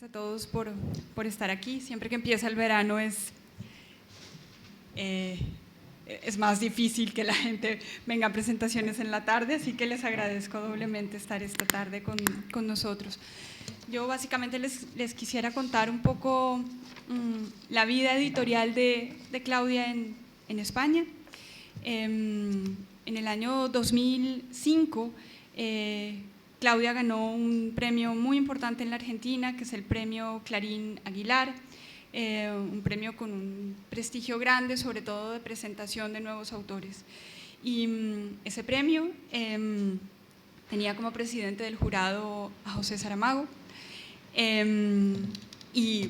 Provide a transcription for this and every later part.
a todos por estar aquí. Siempre que empieza el verano es más difícil que la gente venga a presentaciones en la tarde, así que les agradezco doblemente estar esta tarde con nosotros. Yo básicamente les quisiera contar un poco la vida editorial de Claudia en España. En el año 2005, Claudia ganó un premio muy importante en la Argentina, que es el premio Clarín Aguilar, un premio con un prestigio grande, sobre todo de presentación de nuevos autores. Y ese premio tenía como presidente del jurado a José Saramago, y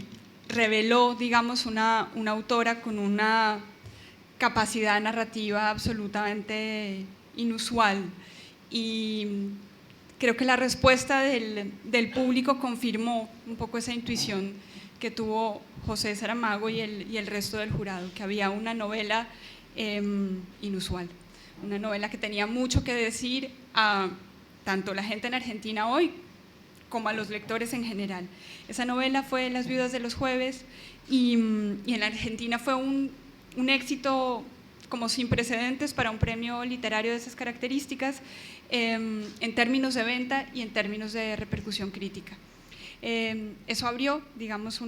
reveló, digamos, una autora con una capacidad narrativa absolutamente inusual. Y creo que la respuesta del público confirmó un poco esa intuición que tuvo José Saramago y el resto del jurado, que había una novela inusual, una novela que tenía mucho que decir a tanto la gente en Argentina hoy como a los lectores en general. Esa novela fue Las viudas de los jueves y en la Argentina fue un éxito como sin precedentes para un premio literario de esas características, en términos de venta y en términos de repercusión crítica. Eso abrió, digamos,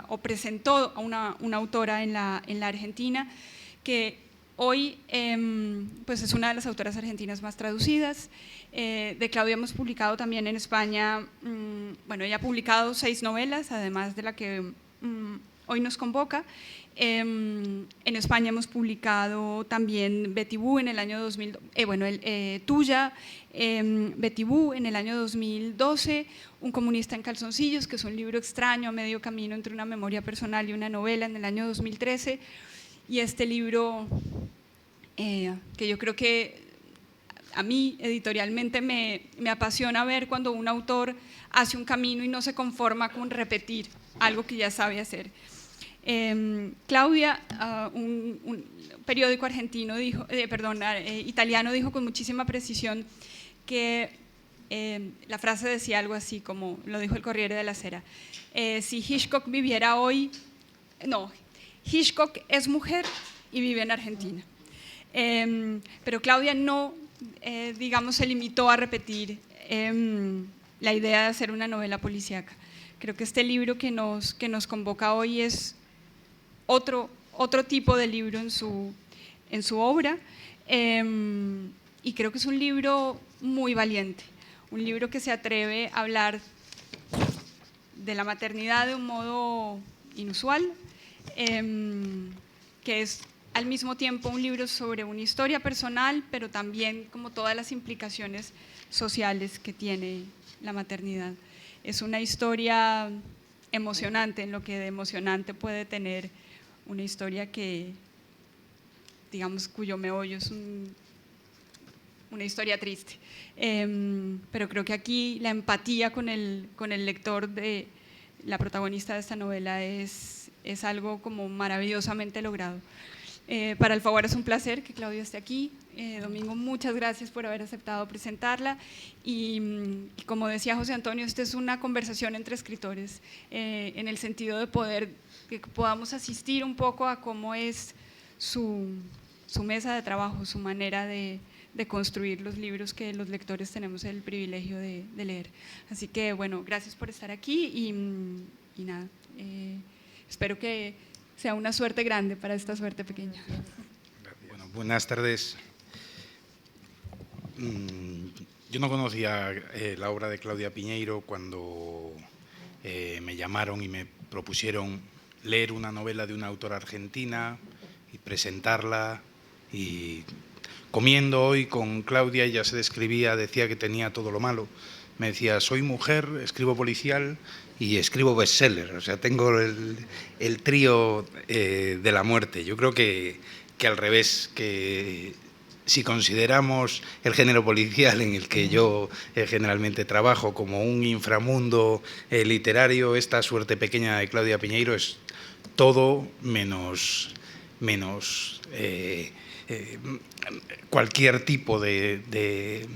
o presentó a una autora en la Argentina que hoy pues es una de las autoras argentinas más traducidas. De Claudia hemos publicado también en España, bueno, ella ha publicado 6 novelas, además de la que hoy nos convoca. En España hemos publicado también Betty Boo en el año 2000, Tuya, Betty Boo en el año 2012, Un comunista en calzoncillos, que es un libro extraño a medio camino entre una memoria personal y una novela, en el año 2013, y este libro que yo creo que a mí editorialmente me apasiona ver cuando un autor hace un camino y no se conforma con repetir algo que ya sabe hacer. Claudia, un periódico argentino dijo, italiano dijo con muchísima precisión que la frase decía algo así como lo dijo el Corriere della Sera: si Hitchcock viviera hoy, no, Hitchcock es mujer y vive en Argentina. Pero Claudia no, digamos, se limitó a repetir la idea de hacer una novela policíaca. Creo que este libro que nos convoca hoy es otro tipo de libro en su obra, y creo que es un libro muy valiente, un libro que se atreve a hablar de la maternidad de un modo inusual, que es al mismo tiempo un libro sobre una historia personal, pero también como todas las implicaciones sociales que tiene la maternidad. Es una historia emocionante, en lo que de emocionante puede tener una historia que, digamos, cuyo meollo es una historia triste. Pero creo que aquí la empatía con el lector de la protagonista de esta novela es algo como maravillosamente logrado. Para Alfaguara es un placer que Claudia esté aquí. Domingo, muchas gracias por haber aceptado presentarla, y como decía José Antonio, esta es una conversación entre escritores, en el sentido de que podamos asistir un poco a cómo es su mesa de trabajo, su manera de construir los libros que los lectores tenemos el privilegio de leer. Así que bueno, gracias por estar aquí y nada, espero que sea una suerte grande para esta suerte pequeña. Bueno, buenas tardes. Yo no conocía la obra de Claudia Piñeiro cuando me llamaron y me propusieron leer una novela de una autora argentina y presentarla. Y comiendo hoy con Claudia, ella se describía, decía que tenía todo lo malo. Me decía: soy mujer, escribo policial y escribo bestseller, o sea, tengo el trío de la muerte. Yo creo que al revés, que si consideramos el género policial, en el que yo generalmente trabajo, como un inframundo literario, esta suerte pequeña de Claudia Piñeiro es todo menos cualquier tipo de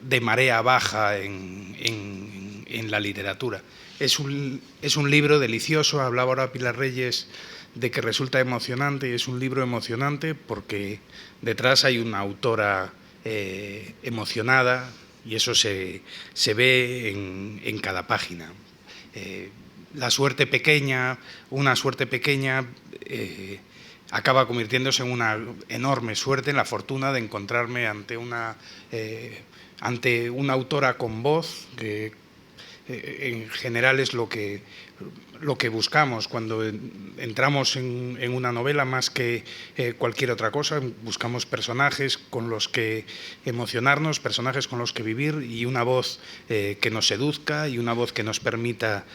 de marea baja en la literatura. Es un libro delicioso. Hablaba ahora Pilar Reyes de que resulta emocionante, y es un libro emocionante porque detrás hay una autora emocionada, y eso se ve en cada página. La suerte pequeña, una suerte pequeña, acaba convirtiéndose en una enorme suerte, en la fortuna de encontrarme ante una autora con voz, que en general es lo que buscamos cuando entramos en una novela, más que cualquier otra cosa. Buscamos personajes con los que emocionarnos, personajes con los que vivir, y una voz que nos seduzca y una voz que nos permita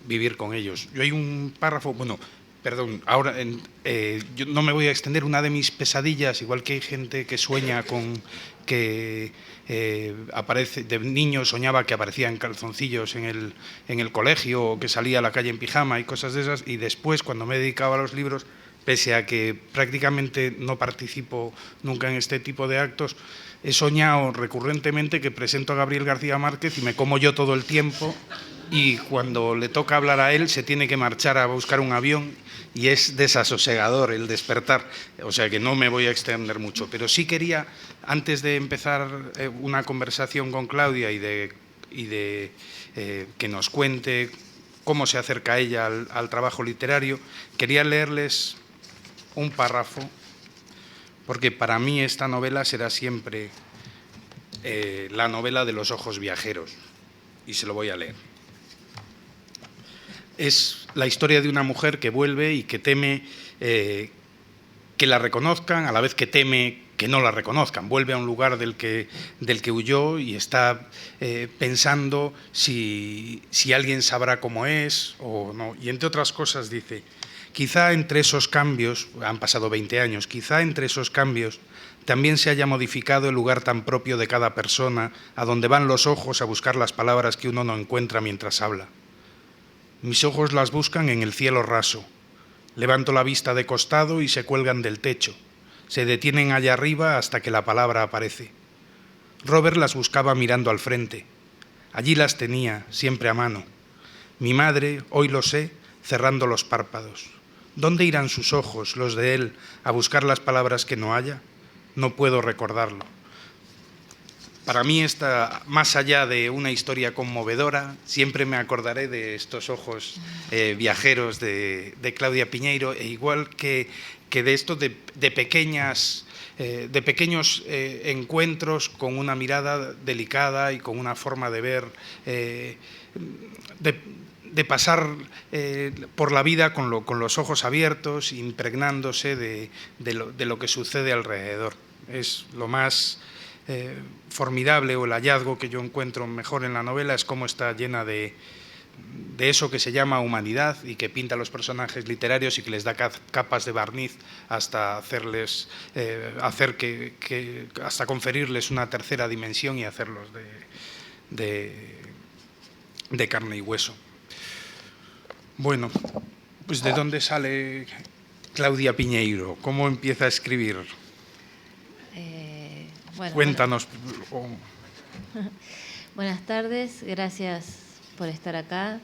vivir con ellos. Yo hay un párrafo, bueno, perdón, ahora yo no me voy a extender. Una de mis pesadillas, igual que hay gente que sueña con que aparece, de niño soñaba que aparecía en calzoncillos en el colegio, o que salía a la calle en pijama y cosas de esas, y después, cuando me he dedicado a los libros, pese a que prácticamente no participo nunca en este tipo de actos, he soñado recurrentemente que presento a Gabriel García Márquez y me como yo todo el tiempo, y cuando le toca hablar a él se tiene que marchar a buscar un avión, y es desasosegador el despertar. O sea que no me voy a extender mucho, pero sí quería, antes de empezar una conversación con Claudia y de que nos cuente cómo se acerca ella al trabajo literario, quería leerles un párrafo, porque para mí esta novela será siempre la novela de los ojos viajeros, y se lo voy a leer. Es la historia de una mujer que vuelve y que teme que la reconozcan, a la vez que teme que no la reconozcan. Vuelve a un lugar del que huyó y está pensando si alguien sabrá cómo es o no. Y entre otras cosas dice: quizá entre esos cambios, han pasado 20 años, quizá entre esos cambios también se haya modificado el lugar tan propio de cada persona, a donde van los ojos a buscar las palabras que uno no encuentra mientras habla. Mis ojos las buscan en el cielo raso. Levanto la vista de costado y se cuelgan del techo. Se detienen allá arriba hasta que la palabra aparece. Robert las buscaba mirando al frente. Allí las tenía, siempre a mano. Mi madre, hoy lo sé, cerrando los párpados. ¿Dónde irán sus ojos, los de él, a buscar las palabras que no haya? No puedo recordarlo. Para mí, más allá de una historia conmovedora, siempre me acordaré de estos ojos viajeros de Claudia Piñeiro, e igual que de esto de pequeños encuentros con una mirada delicada y con una forma de ver, de pasar por la vida con los ojos abiertos, impregnándose de lo que sucede alrededor. Es lo más formidable, o el hallazgo que yo encuentro mejor en la novela, es cómo está llena de eso que se llama humanidad, y que pinta a los personajes literarios y que les da capas de barniz hasta hasta conferirles una tercera dimensión y hacerlos de carne y hueso. Bueno, pues ¿de dónde sale Claudia Piñeiro? ¿Cómo empieza a escribir? Cuéntanos. Buenas tardes, gracias por estar acá.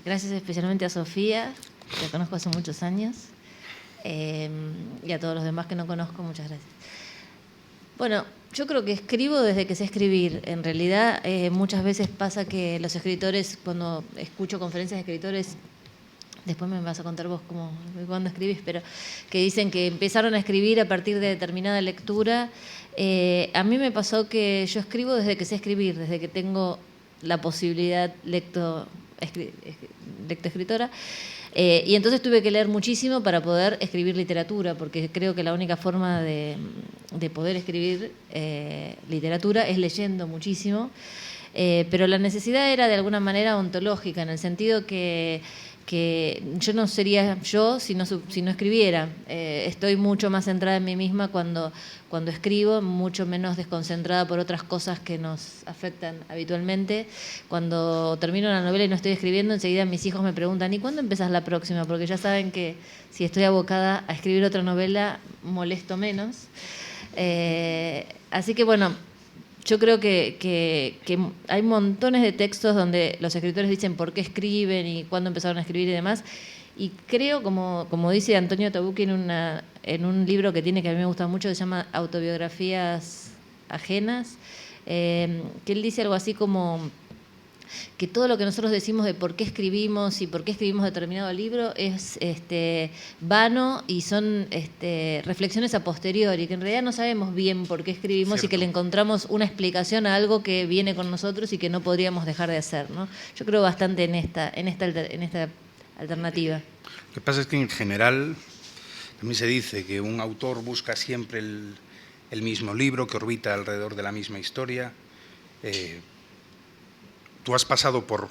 Gracias especialmente a Sofía, que la conozco hace muchos años, y a todos los demás que no conozco, muchas gracias. Bueno, yo creo que escribo desde que sé escribir. En realidad, muchas veces pasa que los escritores, cuando escucho conferencias de escritores, después me vas a contar vos cuándo escribís, pero que dicen que empezaron a escribir a partir de determinada lectura. A mí me pasó que yo escribo desde que sé escribir, desde que tengo la posibilidad lectoescritora, y entonces tuve que leer muchísimo para poder escribir literatura, porque creo que la única forma de poder escribir literatura es leyendo muchísimo, pero la necesidad era de alguna manera ontológica, en el sentido que yo no sería yo si no escribiera. Estoy mucho más centrada en mí misma cuando escribo, mucho menos desconcentrada por otras cosas que nos afectan habitualmente. Cuando termino la novela y no estoy escribiendo, enseguida mis hijos me preguntan: ¿y cuándo empezás la próxima? Porque ya saben que si estoy abocada a escribir otra novela, molesto menos. Así que bueno, yo creo que hay montones de textos donde los escritores dicen por qué escriben y cuándo empezaron a escribir y demás. Y creo, como dice Antonio Tabucchi en un libro que tiene, que a mí me gusta mucho, que se llama Autobiografías Ajenas, que él dice algo así como que todo lo que nosotros decimos de por qué escribimos y por qué escribimos determinado libro es vano y son reflexiones a posteriori, que en realidad no sabemos bien por qué escribimos. Cierto. Y que le encontramos una explicación a algo que viene con nosotros y que no podríamos dejar de hacer, ¿no? Yo creo bastante en esta alternativa. Lo que pasa es que en general también se dice que un autor busca siempre el mismo libro, que orbita alrededor de la misma historia. Tú has pasado por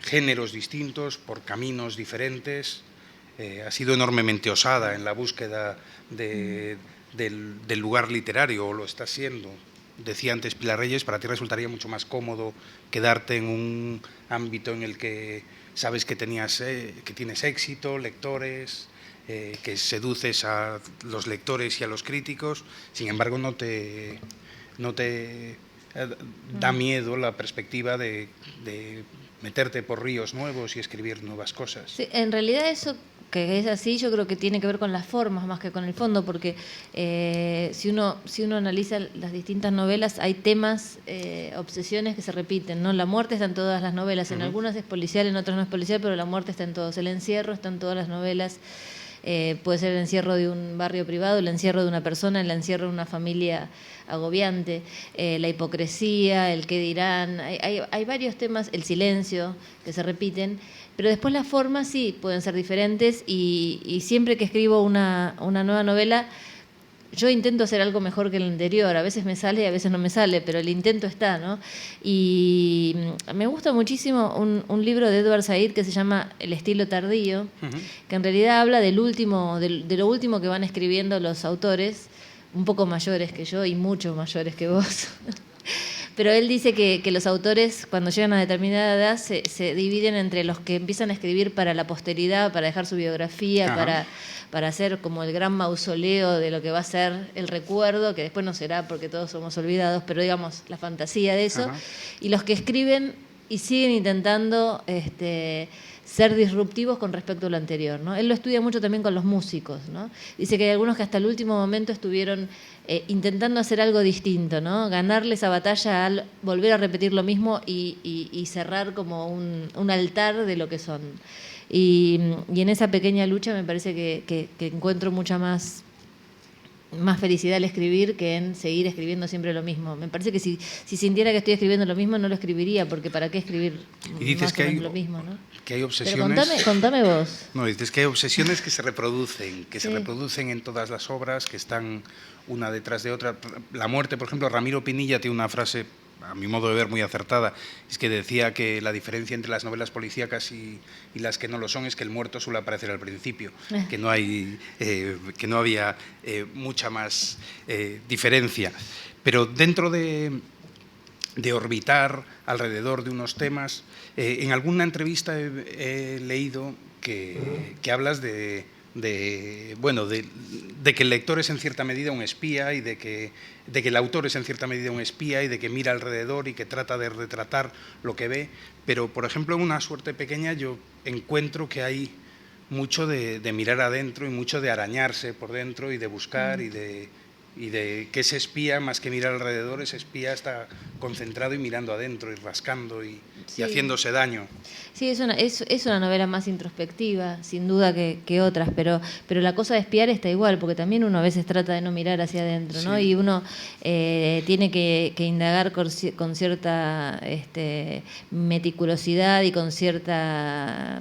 géneros distintos, por caminos diferentes, has sido enormemente osada en la búsqueda del lugar literario, o lo estás siendo. Decía antes Pilar Reyes, para ti resultaría mucho más cómodo quedarte en un ámbito en el que sabes que tienes éxito, lectores, que seduces a los lectores y a los críticos. Sin embargo, no te da miedo la perspectiva de meterte por ríos nuevos y escribir nuevas cosas. Sí, en realidad eso que es así, yo creo que tiene que ver con las formas más que con el fondo, porque si uno analiza las distintas novelas, hay temas, obsesiones que se repiten, ¿no? La muerte está en todas las novelas, en algunas es policial, en otras no es policial, pero la muerte está en todos. El encierro está en todas las novelas. Puede ser el encierro de un barrio privado, el encierro de una persona, el encierro de una familia agobiante, la hipocresía, el qué dirán. Hay varios temas, el silencio, que se repiten, pero después las formas sí pueden ser diferentes y siempre que escribo una nueva novela, yo intento hacer algo mejor que el anterior. A veces me sale y a veces no me sale, pero el intento está, ¿no? Y me gusta muchísimo un libro de Edward Said que se llama El estilo tardío, que en realidad habla de lo último que van escribiendo los autores, un poco mayores que yo y mucho mayores que vos. Pero él dice que los autores, cuando llegan a determinada edad, se dividen entre los que empiezan a escribir para la posteridad, para dejar su biografía, para hacer como el gran mausoleo de lo que va a ser el recuerdo, que después no será porque todos somos olvidados, pero digamos la fantasía de eso, y los que escriben y siguen intentando ser disruptivos con respecto a lo anterior, ¿no? Él lo estudia mucho también con los músicos, ¿no? Dice que hay algunos que hasta el último momento estuvieron intentando hacer algo distinto, ¿no? Ganarle esa batalla al volver a repetir lo mismo y cerrar como un altar de lo que son. Y en esa pequeña lucha me parece que encuentro mucha más felicidad al escribir que en seguir escribiendo siempre lo mismo. Me parece que si sintiera que estoy escribiendo lo mismo no lo escribiría, porque ¿para qué escribir y dices más que o menos hay, lo mismo, ¿no? Que hay obsesiones... Pero contame vos. No, dices que hay obsesiones que se reproducen, se reproducen en todas las obras, que están una detrás de otra. La muerte, por ejemplo, Ramiro Pinilla tiene una frase, a mi modo de ver, muy acertada, es que decía que la diferencia entre las novelas policíacas y las que no lo son es que el muerto suele aparecer al principio, que no había mucha más diferencia. Pero dentro de orbitar alrededor de unos temas, en alguna entrevista he leído que hablas de que el lector es en cierta medida un espía y de que el autor es en cierta medida un espía y de que mira alrededor y que trata de retratar lo que ve, pero por ejemplo en Una suerte pequeña yo encuentro que hay mucho de mirar adentro y mucho de arañarse por dentro y de buscar y de que ese espía, más que mirar alrededor, ese espía está concentrado y mirando adentro y rascando y haciéndose daño. Sí, es una novela más introspectiva, sin duda que otras, pero la cosa de espiar está igual, porque también uno a veces trata de no mirar hacia adentro, ¿no? Y uno tiene que indagar con cierta meticulosidad y con cierta...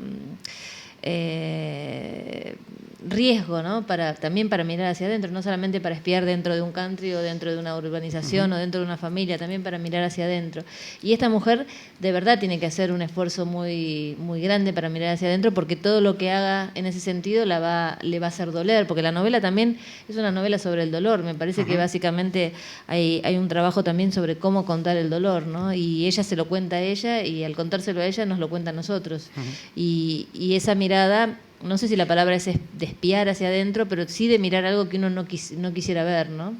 riesgo, ¿no? También para mirar hacia adentro, no solamente para espiar dentro de un country o dentro de una urbanización o dentro de una familia, también para mirar hacia adentro. Y esta mujer de verdad tiene que hacer un esfuerzo muy, muy grande para mirar hacia adentro, porque todo lo que haga en ese sentido le va a hacer doler, porque la novela también es una novela sobre el dolor. Me parece que básicamente hay un trabajo también sobre cómo contar el dolor, ¿no? Y ella se lo cuenta a ella y al contárselo a ella nos lo cuenta a nosotros. Y esa mirada, no sé si la palabra es de espiar hacia adentro, pero sí de mirar algo que uno no quisiera ver, ¿no?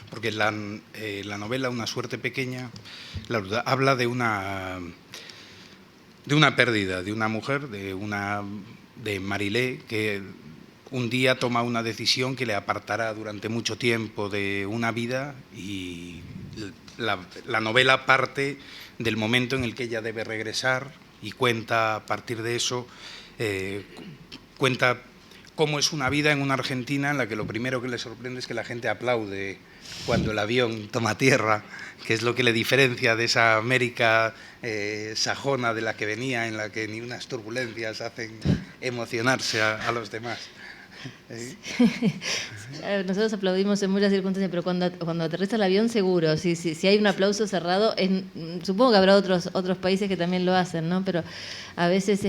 porque la novela Una suerte pequeña habla de una pérdida de una mujer, de Marilé, que un día toma una decisión que le apartará durante mucho tiempo de una vida, y la novela parte del momento en el que ella debe regresar y cuenta a partir de eso, cuenta cómo es una vida en una Argentina en la que lo primero que le sorprende es que la gente aplaude cuando el avión toma tierra, que es lo que le diferencia de esa América sajona de la que venía, en la que ni unas turbulencias hacen emocionarse a los demás. Nosotros aplaudimos en muchas circunstancias, pero cuando aterriza el avión, seguro. Si hay un aplauso cerrado, supongo que habrá otros países que también lo hacen, ¿no? Pero a veces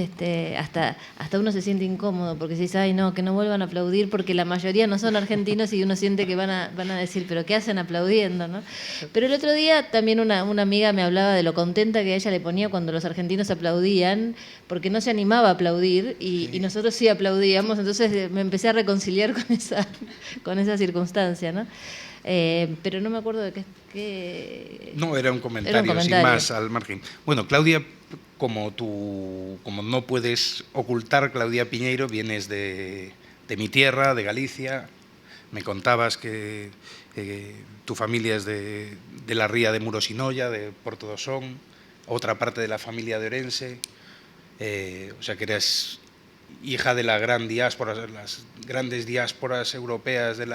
hasta uno se siente incómodo porque si dice, ay, no, que no vuelvan a aplaudir, porque la mayoría no son argentinos y uno siente que van a decir, pero ¿qué hacen aplaudiendo, no? Pero el otro día también una amiga me hablaba de lo contenta que a ella le ponía cuando los argentinos aplaudían, porque no se animaba a aplaudir y nosotros sí aplaudíamos, entonces me empecé a reconciliar con esa circunstancia, ¿no? Pero no me acuerdo de qué... No, era un comentario, sin más, al margen. Bueno, Claudia, como no puedes ocultar, Claudia Piñeiro, vienes de mi tierra, de Galicia. Me contabas que tu familia es de la ría de Murosinoia, de Porto do Son, otra parte de la familia de Orense, o sea que eres hija de la gran diáspora, las grandes diásporas europeas de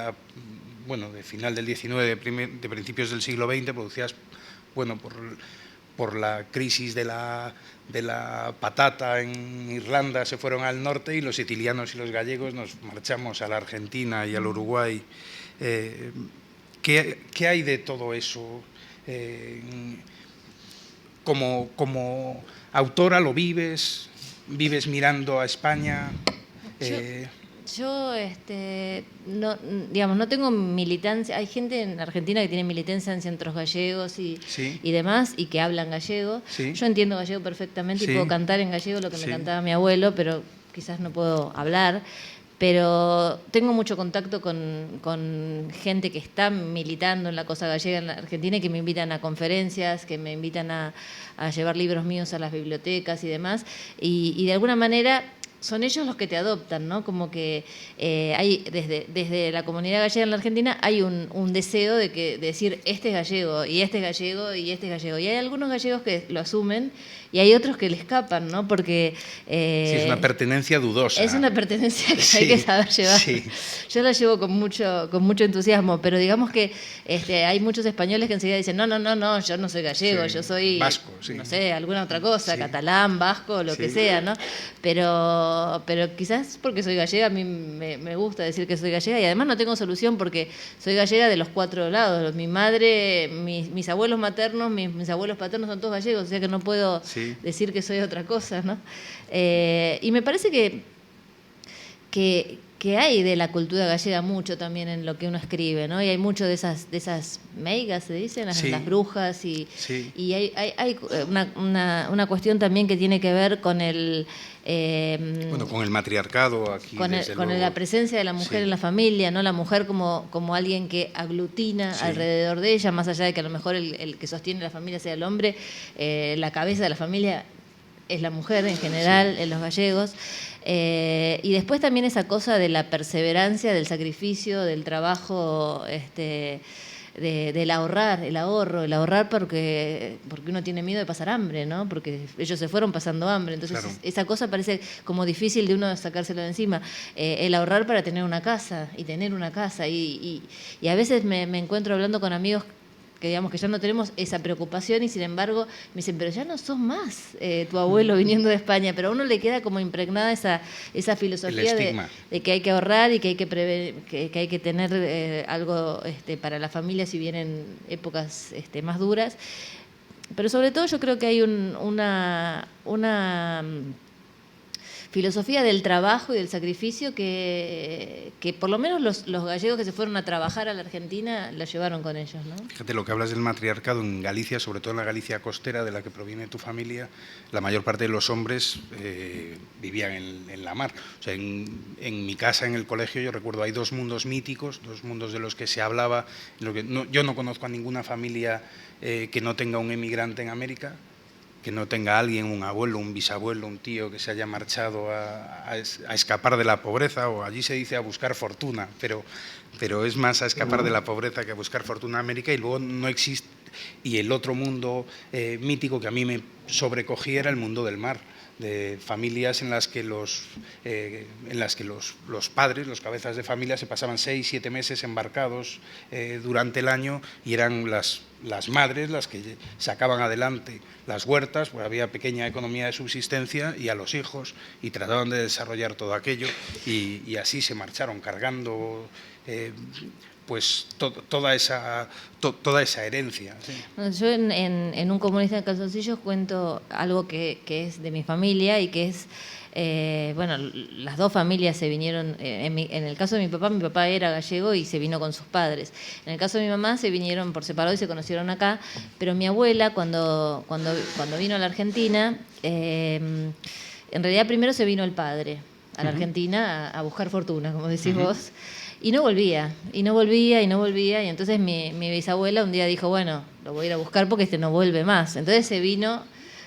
final del XIX, de principios del siglo XX, producidas por la crisis de la patata en Irlanda, se fueron al norte, y los sicilianos y los gallegos nos marchamos a la Argentina y al Uruguay. ¿Qué hay de todo eso? Como autora, ¿lo vives? ¿Vives mirando a España? Yo no tengo militancia. Hay gente en Argentina que tiene militancia en centros gallegos y demás, y que hablan gallego. Sí. Yo entiendo gallego perfectamente y puedo cantar en gallego lo que me cantaba mi abuelo, pero quizás no puedo hablar. Pero tengo mucho contacto con gente que está militando en la cosa gallega en la Argentina y que me invitan a conferencias, que me invitan a llevar libros míos a las bibliotecas y demás. Y de alguna manera son ellos los que te adoptan, ¿no? Como que hay desde la comunidad gallega en la Argentina hay un deseo de decir este es gallego y este es gallego y este es gallego. Y hay algunos gallegos que lo asumen y hay otros que le escapan, ¿no? Porque es una pertenencia dudosa. Es una pertenencia que hay que saber llevar. Sí. Yo la llevo con mucho entusiasmo, pero digamos que hay muchos españoles que enseguida dicen, no, yo no soy gallego, yo soy vasco, no sé, alguna otra cosa, catalán, vasco, lo que sea, ¿no? Pero quizás porque soy gallega, a mí me gusta decir que soy gallega, y además no tengo solución porque soy gallega de los cuatro lados. Mi madre, mis abuelos maternos, mis abuelos paternos son todos gallegos, o sea que no puedo decir que soy otra cosa, ¿no? Y me parece que hay de la cultura gallega mucho también en lo que uno escribe, ¿no? Y hay mucho de esas meigas, se dicen, las brujas, y hay una cuestión también que tiene que ver con el... con el matriarcado aquí. Con la presencia de la mujer en la familia, ¿no? La mujer como alguien que aglutina alrededor de ella, más allá de que a lo mejor el que sostiene la familia sea el hombre, la cabeza de la familia es la mujer en general, en los gallegos. Y después también esa cosa de la perseverancia, del sacrificio, del trabajo, del ahorrar, el ahorrar porque uno tiene miedo de pasar hambre, ¿no? Porque ellos se fueron pasando hambre, entonces esa cosa parece como difícil de uno sacárselo de encima. El ahorrar para tener una casa, y a veces me encuentro hablando con amigos que digamos que ya no tenemos esa preocupación, y sin embargo me dicen, pero ya no sos más tu abuelo viniendo de España, pero a uno le queda como impregnada esa filosofía de que hay que ahorrar y que hay que prever, que hay que tener algo para la familia si vienen épocas más duras. Pero sobre todo yo creo que hay una filosofía del trabajo y del sacrificio que por lo menos los gallegos que se fueron a trabajar a la Argentina la llevaron con ellos, ¿no? Fíjate, lo que hablas del matriarcado en Galicia, sobre todo en la Galicia costera de la que proviene tu familia, la mayor parte de los hombres vivían en la mar. O sea, en mi casa, en el colegio, yo recuerdo, hay dos mundos míticos, dos mundos de los que se hablaba. Yo no conozco a ninguna familia que no tenga un emigrante en América, que no tenga alguien, un abuelo, un bisabuelo, un tío que se haya marchado a escapar de la pobreza, o allí se dice a buscar fortuna, pero es más a escapar de la pobreza que a buscar fortuna en América. Y luego no existe, y el otro mundo mítico que a mí me sobrecogía era el mundo del mar, de familias en las que los padres, los cabezas de familia, se pasaban 6, 7 meses embarcados durante el año, y eran las madres las que sacaban adelante las huertas, pues había pequeña economía de subsistencia, y a los hijos, y trataban de desarrollar todo aquello, y así se marcharon cargando pues toda esa herencia. ¿Sí? Bueno, yo en Un comunista en calzoncillos cuento algo que es de mi familia y que es, bueno, las dos familias se vinieron, en el caso de mi papá era gallego y se vino con sus padres. En el caso de mi mamá se vinieron por separado y se conocieron acá, pero mi abuela cuando vino a la Argentina, en realidad primero se vino el padre a la Argentina a buscar fortuna, como decís vos. Y no volvía, y entonces mi bisabuela un día dijo, bueno, lo voy a ir a buscar porque no vuelve más. Entonces se vino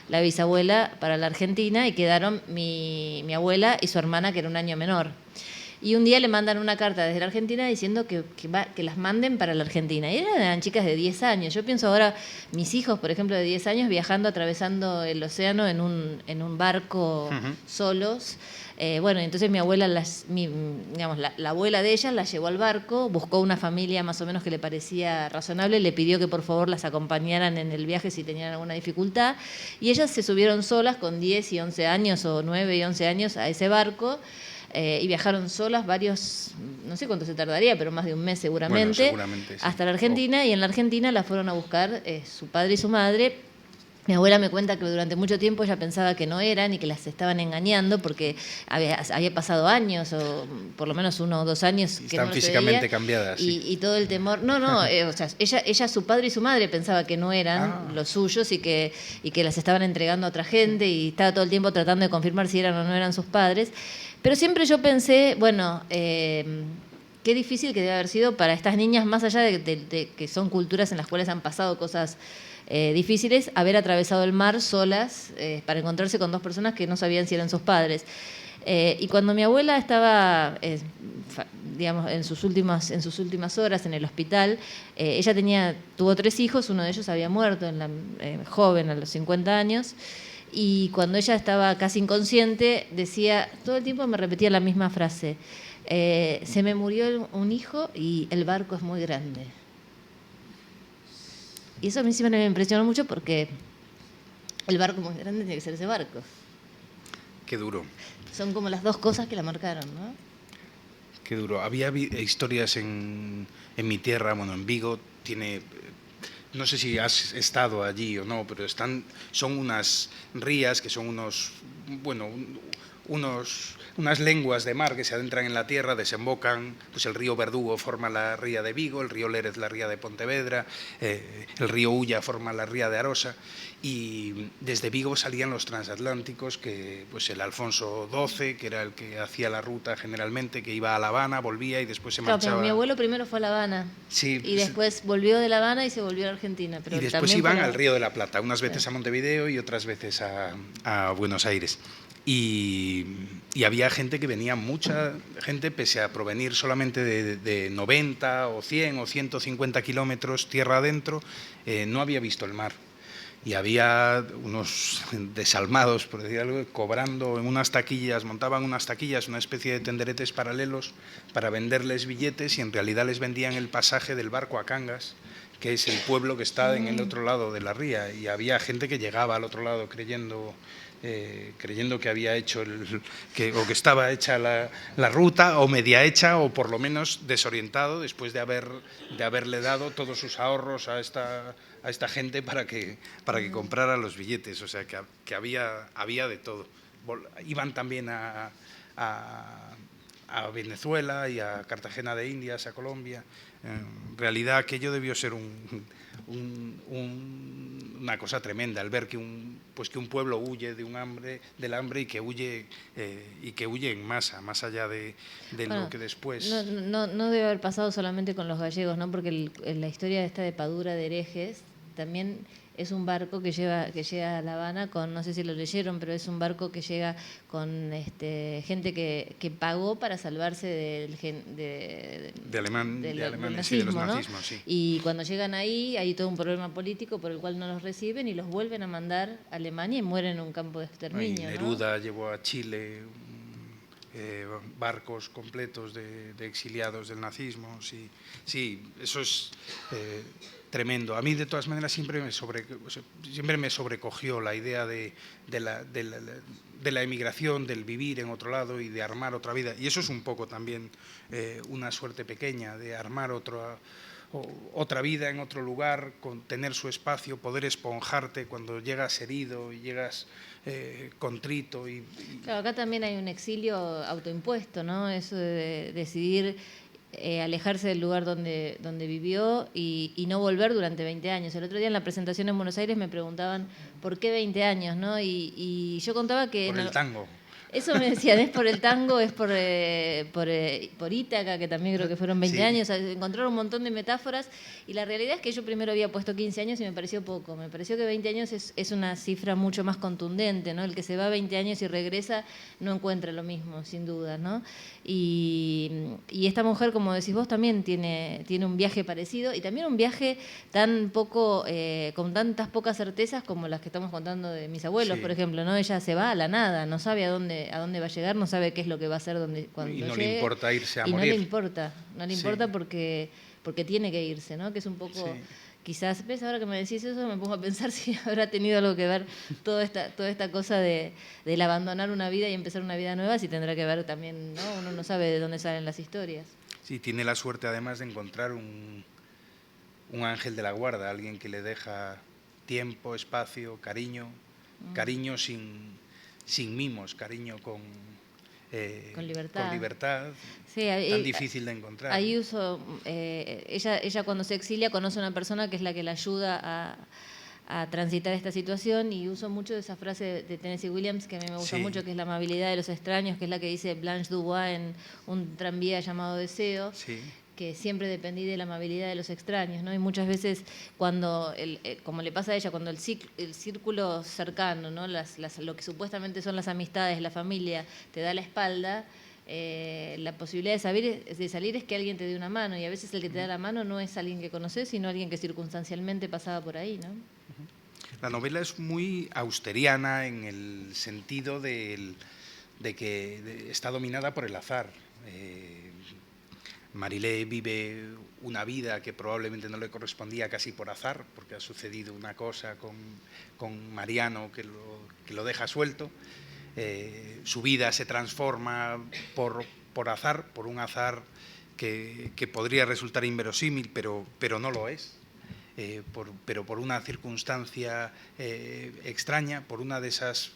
la bisabuela para la Argentina y quedaron mi abuela y su hermana, que era un año menor. Y un día le mandan una carta desde la Argentina diciendo que las manden para la Argentina. Y eran chicas de 10 años. Yo pienso ahora, mis hijos, por ejemplo, de 10 años, viajando, atravesando el océano en un barco solos. Bueno, entonces mi abuela, la abuela de ellas las llevó al barco, buscó una familia más o menos que le parecía razonable, le pidió que por favor las acompañaran en el viaje si tenían alguna dificultad, y ellas se subieron solas con 10 y 11 años o 9 y 11 años a ese barco. Y viajaron solas varios, no sé cuánto se tardaría, pero más de un mes seguramente, bueno, seguramente sí, hasta la Argentina, y en la Argentina la fueron a buscar su padre y su madre. Mi abuela me cuenta que durante mucho tiempo ella pensaba que no eran y que las estaban engañando porque había pasado años, o por lo menos 1 o 2 años que están no físicamente veía, cambiadas. Y todo el temor. O sea, ella, su padre y su madre pensaba que no eran los suyos y que las estaban entregando a otra gente, y estaba todo el tiempo tratando de confirmar si eran o no eran sus padres. Pero siempre yo pensé, bueno, qué difícil que debe haber sido para estas niñas, más allá de que son culturas en las cuales han pasado cosas difíciles, haber atravesado el mar solas para encontrarse con 2 personas que no sabían si eran sus padres. Y cuando mi abuela estaba, digamos, en sus últimas horas en el hospital, ella tuvo 3 hijos, uno de ellos había muerto joven, a los 50 años, y cuando ella estaba casi inconsciente, decía, todo el tiempo me repetía la misma frase, se me murió un hijo y el barco es muy grande. Y eso a mí sí me impresionó mucho porque el barco muy grande tiene que ser ese barco. Qué duro. Son como las 2 cosas que la marcaron, ¿no? Qué duro. Había historias en mi tierra, bueno, en Vigo, no sé si has estado allí o no, pero son unas rías que son unas lenguas de mar que se adentran en la tierra, desembocan, pues el río Verdugo forma la ría de Vigo, el río Lérez la ría de Pontevedra, el río Ulla forma la ría de Arosa, y desde Vigo salían los transatlánticos, que pues el Alfonso XII, que era el que hacía la ruta generalmente, que iba a La Habana, volvía y después se marchaba. Pero mi abuelo primero fue a La Habana, sí, y después volvió de La Habana y se volvió a Argentina. Pero y después iban al Río de la Plata, unas veces a Montevideo y otras veces a Buenos Aires. Y había gente que venía, mucha gente, pese a provenir solamente de 90 o 100 o 150 kilómetros tierra adentro, no había visto el mar. Y había unos desalmados, por decir algo, cobrando en unas taquillas, montaban unas taquillas, una especie de tenderetes paralelos para venderles billetes, y en realidad les vendían el pasaje del barco a Cangas, que es el pueblo que está en el otro lado de la ría. Y había gente que llegaba al otro lado creyendo que había hecho o que estaba hecha la ruta, o media hecha, o por lo menos desorientado, después de haberle dado todos sus ahorros a esta gente para que comprara los billetes. O sea que había de todo. iban también a Venezuela y a Cartagena de Indias, a Colombia. En realidad aquello debió ser una cosa tremenda, el ver que un pueblo huye del hambre y que huye en masa, más allá de lo que después... No debe haber pasado solamente con los gallegos, ¿no? Porque la historia esta de Padura de Herejes también es un barco que llega a La Habana con, no sé si lo leyeron, pero es un barco que llega con gente que pagó para salvarse del alemanes y de los nazismos, sí. Y cuando llegan ahí hay todo un problema político por el cual no los reciben y los vuelven a mandar a Alemania y mueren en un campo de exterminio. Neruda llevó a Chile barcos completos de exiliados del nazismo. Sí, eso es tremendo. A mí, de todas maneras, siempre me sobrecogió la idea de la emigración, del vivir en otro lado y de armar otra vida. Y eso es un poco también una suerte pequeña, de armar otra vida en otro lugar, con tener su espacio, poder esponjarte cuando llegas herido y llegas contrito. Claro, acá también hay un exilio autoimpuesto, ¿no? Eso de decidir alejarse del lugar donde vivió y no volver durante 20 años. El otro día en la presentación en Buenos Aires me preguntaban ¿por qué 20 años? ¿No? Y yo contaba que... Por el tango. Eso me decían, es por el tango, es por Ítaca, que también creo que fueron 20 años, encontraron un montón de metáforas, y la realidad es que yo primero había puesto 15 años y me pareció poco, me pareció que 20 años es una cifra mucho más contundente, ¿no? El que se va 20 años y regresa no encuentra lo mismo, sin duda, ¿no? Y esta mujer, como decís vos, también tiene un viaje parecido, y también un viaje tan poco, con tantas pocas certezas como las que estamos contando de mis abuelos, por ejemplo, ¿no? Ella se va a la nada, no sabe a dónde va a llegar, no sabe qué es lo que va a hacer cuando llegue. Y no le importa irse a morir. Y no le importa porque tiene que irse, ¿no? Que es un poco, quizás, ¿ves? Ahora que me decís eso, me pongo a pensar si habrá tenido algo que ver toda esta cosa del abandonar una vida y empezar una vida nueva, si tendrá que ver también, ¿no? Uno no sabe de dónde salen las historias. Sí, tiene la suerte además de encontrar un ángel de la guarda, alguien que le deja tiempo, espacio, cariño sin mimos, cariño con libertad, sí, tan difícil de encontrar. Ahí ella cuando se exilia conoce a una persona que es la que la ayuda a transitar esta situación, y uso mucho de esa frase de Tennessee Williams que a mí me gusta mucho, que es la amabilidad de los extraños, que es la que dice Blanche Dubois en Un tranvía llamado Deseo. Sí. Que siempre dependí de la amabilidad de los extraños, ¿no? Y muchas veces cuando, como le pasa a ella, cuando el círculo cercano, ¿no? Lo que supuestamente son las amistades, la familia, te da la espalda, la posibilidad de salir es que alguien te dé una mano, y a veces el que te da la mano no es alguien que conoces, sino alguien que circunstancialmente pasaba por ahí, ¿no? La novela es muy austeriana en el sentido de que está dominada por el azar. Marilé vive una vida que probablemente no le correspondía casi por azar, porque ha sucedido una cosa con Mariano que lo deja suelto. Su vida se transforma por azar, por un azar que podría resultar inverosímil, pero no lo es. Pero por una circunstancia extraña, por una de esas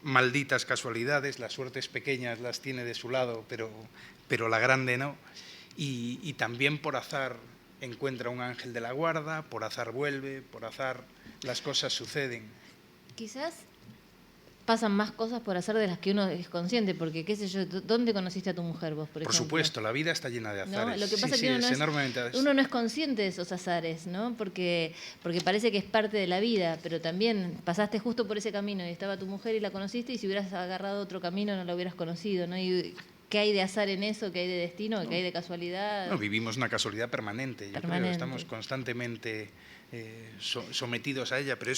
malditas casualidades. Las suertes pequeñas las tiene de su lado, pero la grande no, y también por azar encuentra un ángel de la guarda, por azar vuelve, por azar las cosas suceden. Quizás pasan más cosas por hacer de las que uno es consciente, porque, qué sé yo, ¿dónde conociste a tu mujer vos, por ejemplo? Por supuesto, la vida está llena de azares. ¿No? Lo que pasa es que uno no es consciente de esos azares, ¿no? Porque parece que es parte de la vida, pero también pasaste justo por ese camino y estaba tu mujer y la conociste, y si hubieras agarrado otro camino no la hubieras conocido, ¿no? Y ¿qué hay de azar en eso? ¿Qué hay de destino? ¿Qué hay de casualidad? No, vivimos una casualidad permanente. Yo creo, estamos constantemente sometidos a ella, pero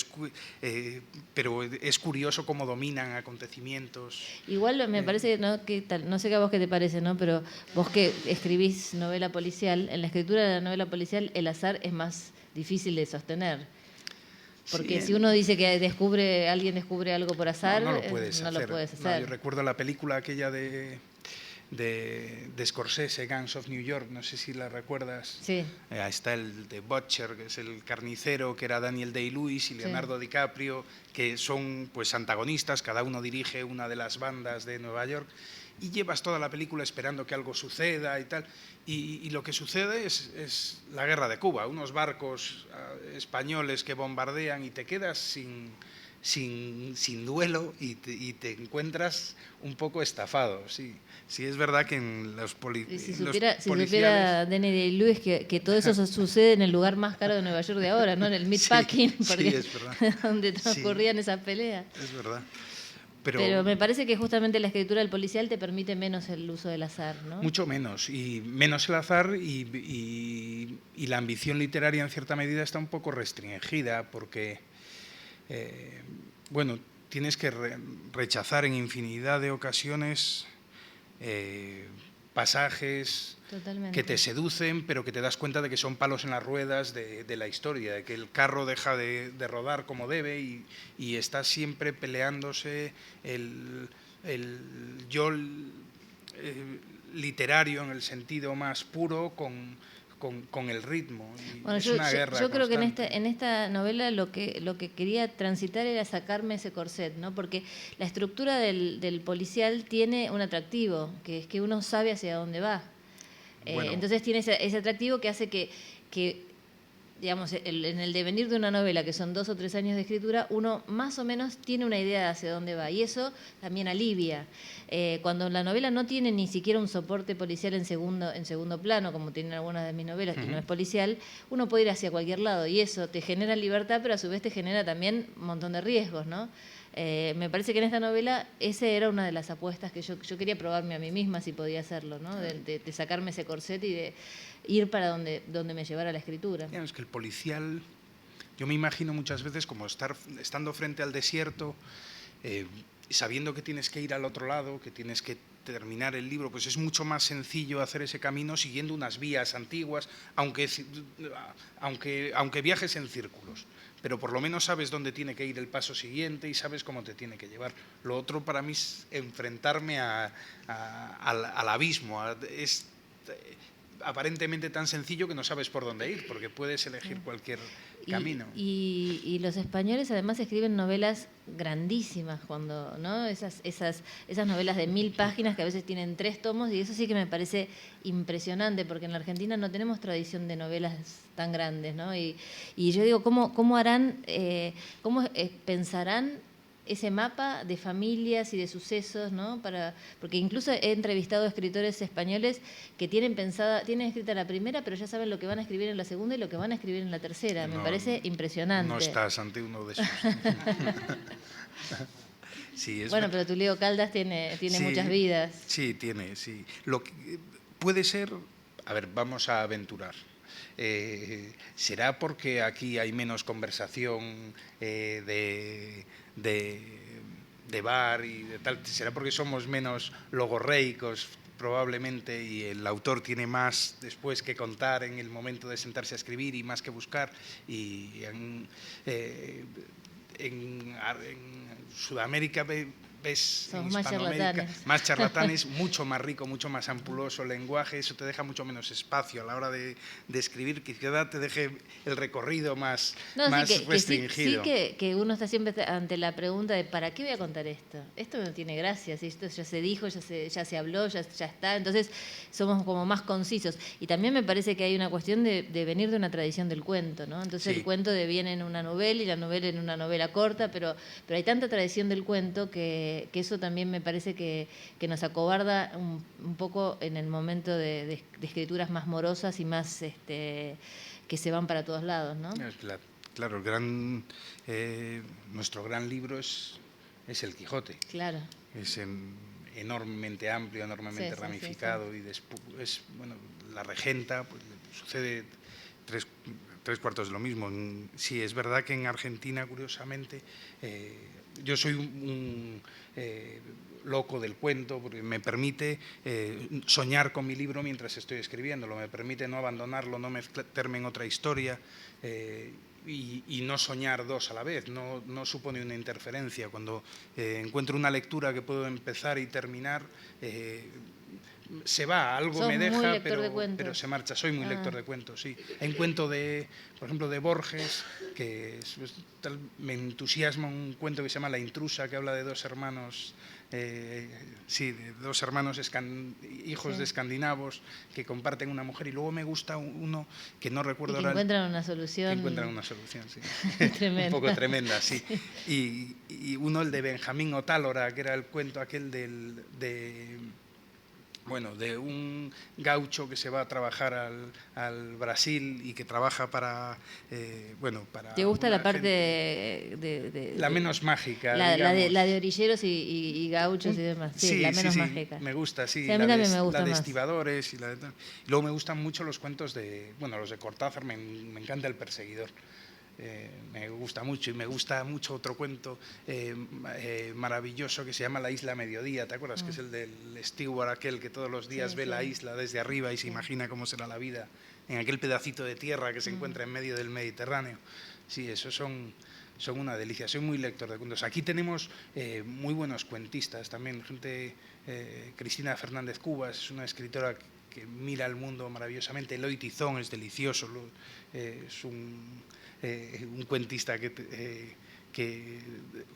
es curioso cómo dominan acontecimientos. Igual me parece, ¿no? No sé qué a vos qué te parece, ¿no? Pero vos que escribís novela policial, en la escritura de la novela policial el azar es más difícil de sostener. Porque si uno dice que alguien descubre algo por azar, no lo puedes hacer. No, yo recuerdo la película aquella de de Scorsese, Gangs of New York, no sé si la recuerdas. Sí. Ahí está el de Butcher, que es el carnicero, que era Daniel Day-Lewis, y Leonardo DiCaprio, que son pues antagonistas, cada uno dirige una de las bandas de Nueva York, y llevas toda la película esperando que algo suceda y tal, y lo que sucede es la guerra de Cuba, unos barcos españoles que bombardean y te quedas sin duelo y te encuentras un poco estafado. Sí, sí es verdad que en los, Si policiales... supiera Daniel Day-Lewis que todo eso sucede en el lugar más caro de Nueva York de ahora, ¿no? En el Meatpacking, sí, porque es verdad. donde transcurrían esas peleas. Es verdad. Pero me parece que justamente la escritura del policial te permite menos el uso del azar, ¿no? Mucho menos, y menos el azar, y la ambición literaria en cierta medida está un poco restringida, porque bueno, tienes que rechazar en infinidad de ocasiones pasajes Totalmente. que te seducen, pero que te das cuenta de que son palos en las ruedas de la historia, de que el carro deja de rodar como debe, y está siempre peleándose el yo literario en el sentido más puro con el ritmo. Y bueno, es una guerra yo creo que constante. en esta novela lo que quería transitar era sacarme ese corset, ¿no? Porque la estructura del policial tiene un atractivo, que es que uno sabe hacia dónde va. Bueno. Entonces tiene ese atractivo que hace que digamos, en el devenir de una novela, que son 2 o 3 años de escritura, uno más o menos tiene una idea de hacia dónde va, y eso también alivia. Cuando la novela no tiene ni siquiera un soporte policial en segundo plano, como tienen algunas de mis novelas, que no es policial, uno puede ir hacia cualquier lado, y eso te genera libertad, pero a su vez te genera también un montón de riesgos, ¿no? Me parece que en esta novela esa era una de las apuestas que yo quería probarme a mí misma si podía hacerlo, ¿no? De sacarme ese corset y de ir para donde me llevara la escritura. Es que el policial, yo me imagino muchas veces como estando frente al desierto, sabiendo que tienes que ir al otro lado, que tienes que terminar el libro, pues es mucho más sencillo hacer ese camino siguiendo unas vías antiguas, aunque viajes en círculos, pero por lo menos sabes dónde tiene que ir el paso siguiente y sabes cómo te tiene que llevar. Lo otro para mí es enfrentarme al abismo, es aparentemente tan sencillo que no sabes por dónde ir, porque puedes elegir cualquier camino. Y los españoles además escriben novelas grandísimas, ¿no? Esas novelas de 1000 páginas que a veces tienen 3 tomos, y eso sí que me parece impresionante, porque en la Argentina no tenemos tradición de novelas tan grandes, ¿no? Y yo digo, ¿cómo harán, cómo pensarán ese mapa de familias y de sucesos, ¿no? Porque incluso he entrevistado a escritores españoles que tienen escrita la primera, pero ya saben lo que van a escribir en la segunda y lo que van a escribir en la tercera. Me parece impresionante. No estás ante uno de esos. Sí, bueno, pero tu Leo Caldas tiene sí, muchas vidas. Sí, tiene, sí. Lo que puede ser, a ver, vamos a aventurar. ¿Será porque aquí hay menos conversación de bar y de tal? ¿Será porque somos menos logorreicos probablemente, y el autor tiene más después que contar en el momento de sentarse a escribir y más que buscar? Y en Sudamérica ves, en Hispanoamérica, más charlatanes, mucho más rico, mucho más ampuloso el lenguaje, eso te deja mucho menos espacio a la hora de escribir, quizá te deje el recorrido más restringido. Sí que uno está siempre ante la pregunta de ¿para qué voy a contar esto? Esto no tiene gracia, si esto ya se dijo, ya se habló, ya está, entonces somos como más concisos. Y también me parece que hay una cuestión de venir de una tradición del cuento, ¿no? Entonces sí. El cuento deviene en una novela y la novela en una novela corta, pero hay tanta tradición del cuento que eso también me parece que nos acobarda un poco en el momento de escrituras más morosas y más que se van para todos lados, ¿no? Claro, nuestro gran libro es El Quijote. Claro. Es enormemente amplio, enormemente ramificado, sí. Y es, bueno, La Regenta, pues sucede tres cuartos de lo mismo. Sí, es verdad que en Argentina, curiosamente, yo soy un loco del cuento, porque me permite soñar con mi libro mientras estoy escribiéndolo, me permite no abandonarlo, no meterme en otra historia y no soñar dos a la vez, no supone una interferencia. Cuando encuentro una lectura que puedo empezar y terminar, se va, algo Sos me muy deja, lector de cuentos. pero se marcha. Soy muy lector de cuentos, sí. Hay un cuento por ejemplo, de Borges, que me entusiasma un cuento que se llama La intrusa, que habla de dos hermanos, de dos hermanos hijos de escandinavos que comparten una mujer, y luego me gusta uno que no recuerdo ahora. Encuentran una solución. Que encuentran una solución, sí. Tremenda. Un poco tremenda, sí. Y uno, el de Benjamín Otálora, que era el cuento aquel de un gaucho que se va a trabajar al Brasil y que trabaja para... para ¿Te gusta la parte la menos mágica, la de orilleros y gauchos y demás? Sí, la menos mágica. Me gusta, sí. Sí, a mí también me gusta la de más. estibadores y luego me gustan mucho los cuentos los de Cortázar, me encanta El perseguidor. Me gusta mucho, y me gusta mucho otro cuento maravilloso que se llama La isla Mediodía, ¿te acuerdas? Que es el del steward aquel que todos los días ve la isla desde arriba y se imagina cómo será la vida en aquel pedacito de tierra que se encuentra en medio del Mediterráneo. Sí, esos son una delicia. Soy muy lector de cuentos. Aquí tenemos muy buenos cuentistas también, gente, Cristina Fernández Cubas es una escritora que mira el mundo maravillosamente. Eloy Tizón es delicioso, es un cuentista que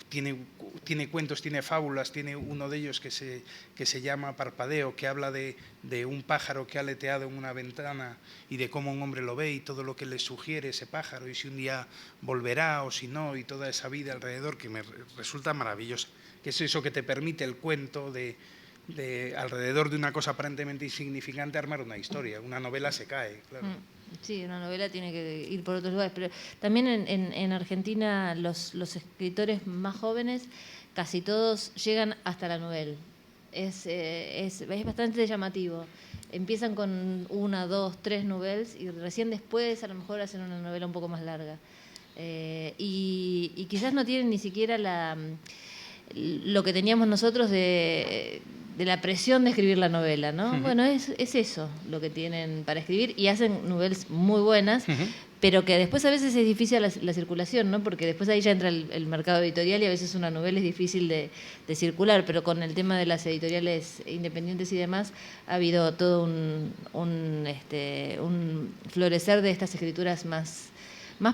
tiene cuentos, tiene fábulas, tiene uno de ellos que se llama Parpadeo, que habla de un pájaro que ha aleteado en una ventana y de cómo un hombre lo ve y todo lo que le sugiere ese pájaro, y si un día volverá o si no, y toda esa vida alrededor, que me resulta maravillosa, que es eso que te permite el cuento de alrededor de una cosa aparentemente insignificante armar una historia. Una novela se cae, claro. Sí, una novela tiene que ir por otros lugares, pero también en Argentina los escritores más jóvenes casi todos llegan hasta la novela. Es bastante llamativo. Empiezan con 1, 2, 3 novelas y recién después a lo mejor hacen una novela un poco más larga. Y quizás no tienen ni siquiera lo que teníamos nosotros de la presión de escribir la novela, ¿no? Bueno, es eso lo que tienen para escribir, y hacen novelas muy buenas, pero que después a veces es difícil la circulación, ¿no? Porque después ahí ya entra el mercado editorial y a veces una novela es difícil de circular, pero con el tema de las editoriales independientes y demás ha habido todo un florecer de estas escrituras más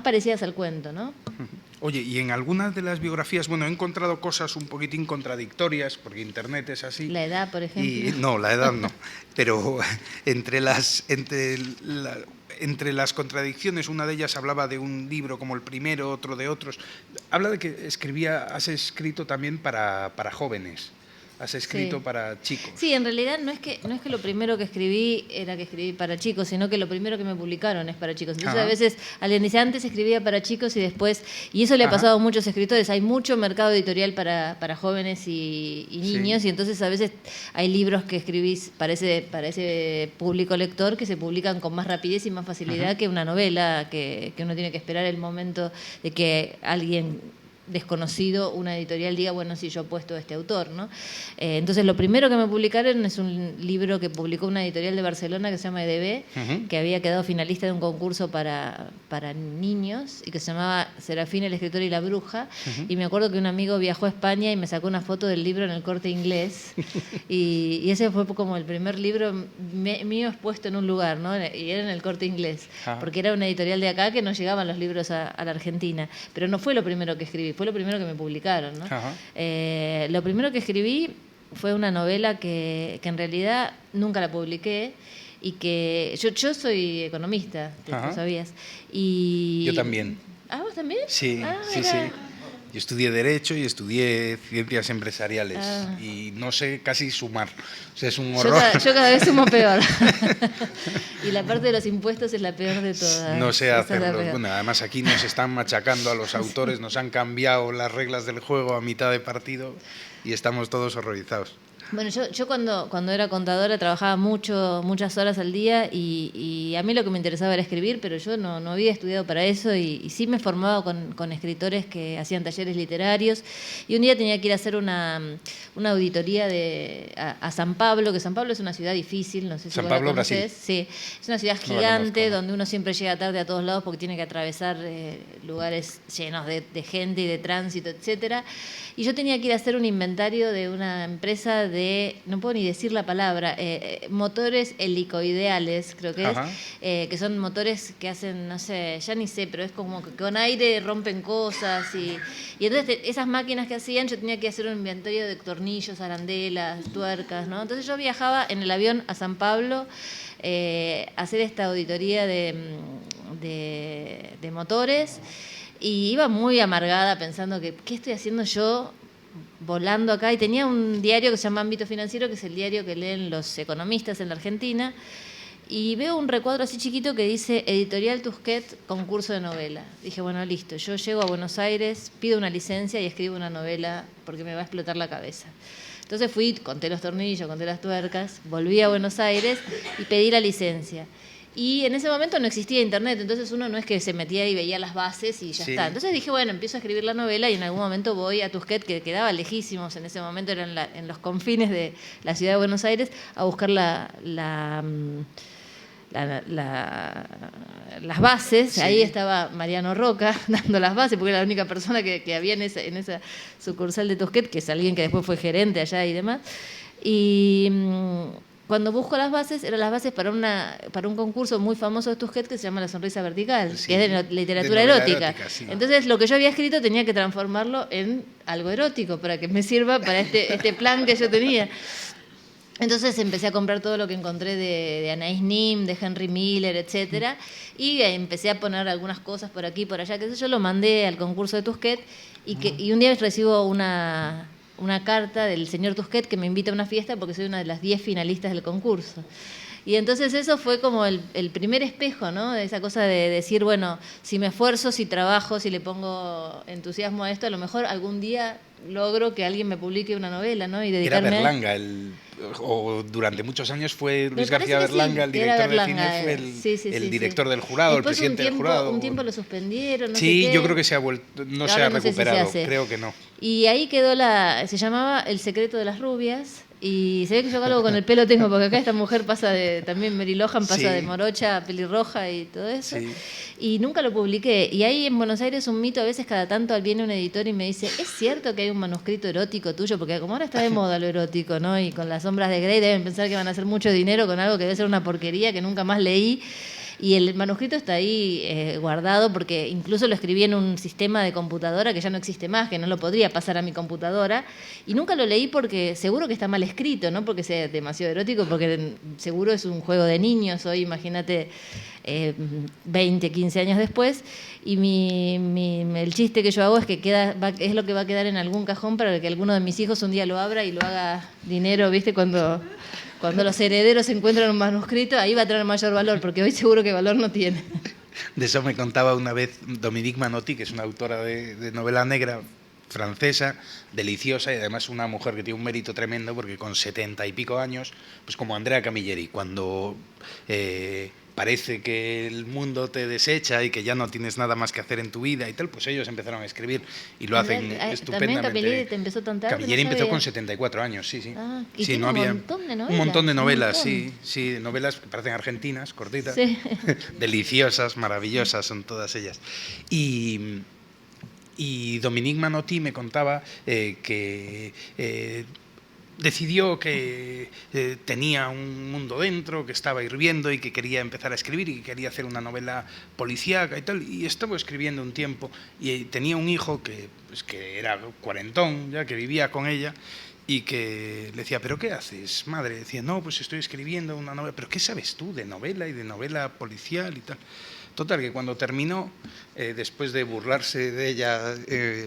parecidas al cuento, ¿no? Oye, y en algunas de las biografías, he encontrado cosas un poquitín contradictorias, porque Internet es así. La edad, por ejemplo. No, la edad no. Pero entre las contradicciones, una de ellas hablaba de un libro como el primero, otro de otros. Habla de que has escrito también para jóvenes. Has escrito para chicos. Sí, en realidad no es que lo primero que escribí era que escribí para chicos, sino que lo primero que me publicaron es para chicos. Entonces, a veces alguien dice, antes escribía para chicos y después... Y eso le ha pasado a muchos escritores. Hay mucho mercado editorial para jóvenes y niños, y entonces a veces hay libros que escribís para ese público lector que se publican con más rapidez y más facilidad que una novela, que uno tiene que esperar el momento de que alguien desconocido, una editorial diga, bueno, sí, yo he puesto a este autor, ¿no? Entonces, lo primero que me publicaron es un libro que publicó una editorial de Barcelona que se llama EDB, que había quedado finalista de un concurso para niños y que se llamaba Serafín, el escritor y la bruja, y me acuerdo que un amigo viajó a España y me sacó una foto del libro en el Corte Inglés, y ese fue como el primer libro mío expuesto en un lugar, ¿no? Y era en el Corte Inglés, porque era una editorial de acá que no llegaban los libros a la Argentina, pero no fue lo primero que escribí, fue lo primero que me publicaron, ¿no? Lo primero que escribí fue una novela que en realidad nunca la publiqué, y que yo soy economista, ¿tú sabías? Yo también. ¿Ah, vos también? Sí, sí. Yo estudié Derecho y estudié Ciencias Empresariales y no sé casi sumar. O sea, es un horror. Yo cada vez sumo peor. Y la parte de los impuestos es la peor de todas. No sé hacerlo. Bueno, además aquí nos están machacando a los autores, nos han cambiado las reglas del juego a mitad de partido y estamos todos horrorizados. Bueno, yo cuando era contadora trabajaba muchas horas al día, y a mí lo que me interesaba era escribir, pero yo no había estudiado para eso, y sí me formaba con escritores que hacían talleres literarios, y un día tenía que ir a hacer una una auditoría a San Pablo, que San Pablo es una ciudad difícil, no sé si San vos la Pablo, conocés. Brasil. Sí, es una ciudad No la gigante conozco, ¿no? donde uno siempre llega tarde a todos lados porque tiene que atravesar lugares llenos de gente y de tránsito, etcétera. Y yo tenía que ir a hacer un inventario de una empresa de, no puedo ni decir la palabra, motores helicoideales, creo que Ajá. que son motores que hacen, no sé, ya ni sé, pero es como que con aire rompen cosas y entonces esas máquinas que hacían, yo tenía que hacer un inventario de tornillos, arandelas, tuercas, ¿no? Entonces yo viajaba en el avión a San Pablo a hacer esta auditoría de motores y iba muy amargada pensando que, ¿qué estoy haciendo yo volando acá? Y tenía un diario que se llama Ámbito Financiero, que es el diario que leen los economistas en la Argentina, y veo un recuadro así chiquito que dice Editorial Tusquets, concurso de novela. Dije, bueno, listo, yo llego a Buenos Aires, pido una licencia y escribo una novela porque me va a explotar la cabeza. Entonces fui, conté los tornillos, conté las tuercas, volví a Buenos Aires y pedí la licencia. Y en ese momento no existía internet, entonces uno no es que se metía y veía las bases y ya Sí. está. Entonces dije, bueno, empiezo a escribir la novela y en algún momento voy a Tusquets, que quedaba lejísimos, en ese momento eran en los confines de la ciudad de Buenos Aires, a buscar las bases. Sí. Ahí estaba Mariano Roca dando las bases, porque era la única persona que había en esa sucursal de Tusquets, que es alguien que después fue gerente allá y demás. Y cuando busco las bases, eran las bases para un concurso muy famoso de Tusquets que se llama La Sonrisa Vertical, Sí, que es de literatura de novela erótica. erótica, sí. Entonces, lo que yo había escrito tenía que transformarlo en algo erótico para que me sirva para este plan que yo tenía. Entonces empecé a comprar todo lo que encontré de Anais Nin, de Henry Miller, etcétera, y empecé a poner algunas cosas por aquí y por allá, que yo lo mandé al concurso de Tusquets y un día recibo una carta del señor Tusquets que me invita a una fiesta porque soy una de las 10 finalistas del concurso. Y entonces eso fue como el primer espejo, ¿no? De esa cosa de decir, bueno, si me esfuerzo, si trabajo, si le pongo entusiasmo a esto, a lo mejor algún día logro que alguien me publique una novela, ¿no? Y Era dedicarme Berlanga, o durante muchos años fue Luis parece García que sí, Berlanga, el que era director de Berlanga, cine, fue el sí. director del jurado, Después el presidente del jurado. un tiempo lo suspendieron, no Sí, sé qué. yo creo que se ha vuelto, no se Ahora ha no sé si se recuperado, hace. creo que no. Y ahí quedó se llamaba El secreto de las rubias. Y se ve que yo algo con el pelo tengo, porque acá esta mujer pasa también Mary Lohan pasa Sí. de morocha a pelirroja y todo eso. Sí. Y nunca lo publiqué. Y ahí en Buenos Aires un mito, a veces cada tanto viene un editor y me dice, ¿es cierto que hay un manuscrito erótico tuyo? Porque como ahora está de moda lo erótico, ¿no? Y con las sombras de Grey deben pensar que van a hacer mucho dinero con algo que debe ser una porquería que nunca más leí. Y el manuscrito está ahí guardado porque incluso lo escribí en un sistema de computadora que ya no existe más, que no lo podría pasar a mi computadora. Y nunca lo leí porque seguro que está mal escrito, no porque sea demasiado erótico, porque seguro es un juego de niños hoy, imagínate, 20, 15 años después. Y el chiste que yo hago es que es lo que va a quedar en algún cajón para que alguno de mis hijos un día lo abra y lo haga dinero, ¿viste? Cuando los herederos encuentran un manuscrito, ahí va a tener mayor valor, porque hoy seguro que valor no tiene. De eso me contaba una vez Dominique Manotti, que es una autora de novela negra francesa, deliciosa y además una mujer que tiene un mérito tremendo porque con 70 y pico años, pues como Andrea Camilleri, cuando parece que el mundo te desecha y que ya no tienes nada más que hacer en tu vida y tal, pues ellos empezaron a escribir y lo hacen estupendamente. ¿También Camilleri te empezó tan tarde? Camilleri no empezó sabía. con 74 años, sí. Ah, y sí, tiene no había un montón de novelas. Un montón de novelas, un montón. sí, novelas que parecen argentinas, cortitas, Sí. deliciosas, maravillosas, son todas ellas. Y Dominique Manotti me contaba que decidió que tenía un mundo dentro, que estaba hirviendo y que quería empezar a escribir y que quería hacer una novela policíaca y tal, y estuvo escribiendo un tiempo y tenía un hijo que era cuarentón, ya que vivía con ella y que le decía, ¿pero qué haces, madre? Decía, no, pues estoy escribiendo una novela. ¿Pero qué sabes tú de novela y de novela policial y tal? Total, que cuando terminó, después de burlarse de ella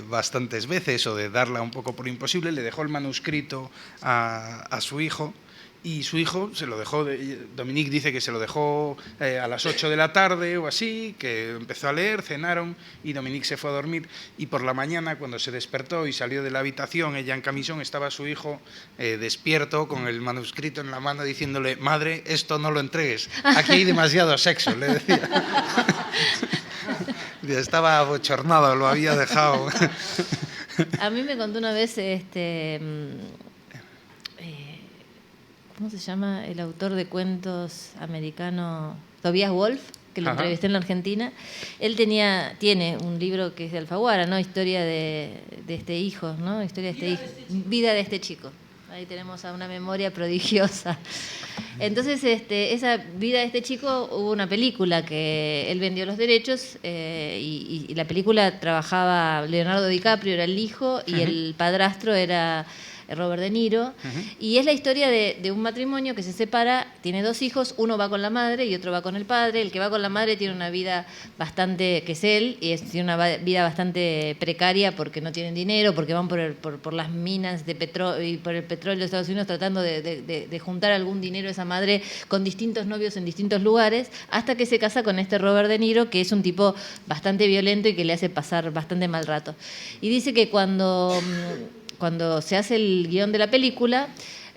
bastantes veces o de darla un poco por imposible, le dejó el manuscrito a su hijo y su hijo se lo dejó, Dominique dice que se lo dejó a las 8 de la tarde o así, que empezó a leer, cenaron y Dominique se fue a dormir y por la mañana cuando se despertó y salió de la habitación, ella en camisón, estaba su hijo despierto con el manuscrito en la mano diciéndole, madre, esto no lo entregues, aquí hay demasiado sexo, le decía. Estaba abochornado, lo había dejado. A mí me contó una vez ¿cómo se llama? El autor de cuentos americano, Tobias Wolff, que lo entrevisté en la Argentina. Él tiene un libro que es de Alfaguara, ¿no? Historia de este hijo, ¿no? Historia de este hijo. Vida de este chico. Ahí tenemos a una memoria prodigiosa. Entonces, esa vida de este chico, hubo una película que él vendió los derechos y la película trabajaba Leonardo DiCaprio, era el hijo, y el padrastro era Robert De Niro, y es la historia de un matrimonio que se separa, tiene 2 hijos, uno va con la madre y otro va con el padre. El que va con la madre tiene una vida bastante, que es él, y tiene una vida bastante precaria porque no tienen dinero, porque van por las minas de petróleo y por el petróleo de Estados Unidos tratando de juntar algún dinero a esa madre con distintos novios en distintos lugares, hasta que se casa con este Robert De Niro, que es un tipo bastante violento y que le hace pasar bastante mal rato. Y dice que cuando se hace el guión de la película,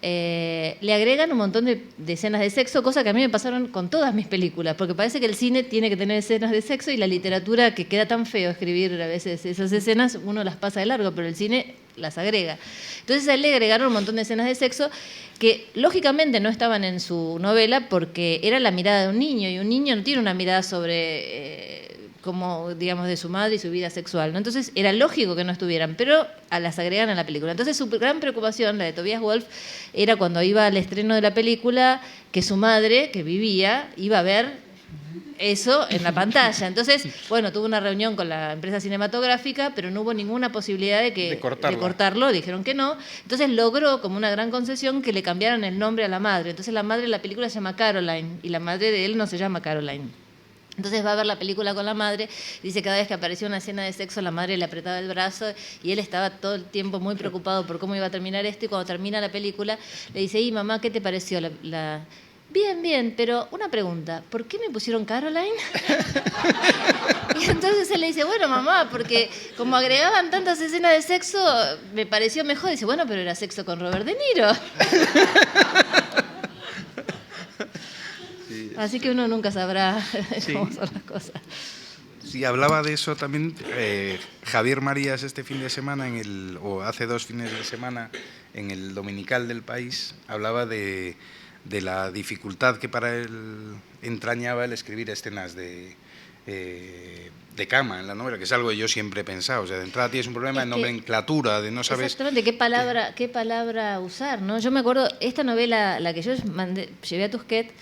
le agregan un montón de escenas de sexo, cosa que a mí me pasaron con todas mis películas, porque parece que el cine tiene que tener escenas de sexo y la literatura, que queda tan feo escribir a veces esas escenas, uno las pasa de largo, pero el cine las agrega. Entonces a él le agregaron un montón de escenas de sexo que lógicamente no estaban en su novela porque era la mirada de un niño, y un niño no tiene una mirada sobre como, digamos, de su madre y su vida sexual, ¿no? Entonces era lógico que no estuvieran, pero las agregan a la película. Entonces su gran preocupación, la de Tobias Wolff, era cuando iba al estreno de la película, que su madre, que vivía, iba a ver eso en la pantalla. Entonces, bueno, tuvo una reunión con la empresa cinematográfica, pero no hubo ninguna posibilidad de cortarlo, dijeron que no. Entonces logró, como una gran concesión, que le cambiaran el nombre a la madre. Entonces la madre de la película se llama Caroline, y la madre de él no se llama Caroline. Entonces va a ver la película con la madre, dice que cada vez que aparecía una escena de sexo la madre le apretaba el brazo y él estaba todo el tiempo muy preocupado por cómo iba a terminar esto, y cuando termina la película le dice: ¿y mamá, qué te pareció Bien, pero una pregunta, ¿por qué me pusieron Caroline? Y entonces él le dice: bueno, mamá, porque como agregaban tantas escenas de sexo, me pareció mejor. Dice: bueno, pero era sexo con Robert De Niro. Así que uno nunca sabrá cómo son las cosas. Sí, hablaba de eso también Javier Marías este fin de semana, o hace 2 fines de semana, en el Dominical del País, hablaba de la dificultad que para él entrañaba el escribir escenas de cama en la novela, que es algo que yo siempre he pensado. O sea, de entrada tienes un problema de nomenclatura, de no sabes... Exactamente, qué palabra usar, ¿no? Yo me acuerdo, esta novela, la que yo llevé a Tusquets,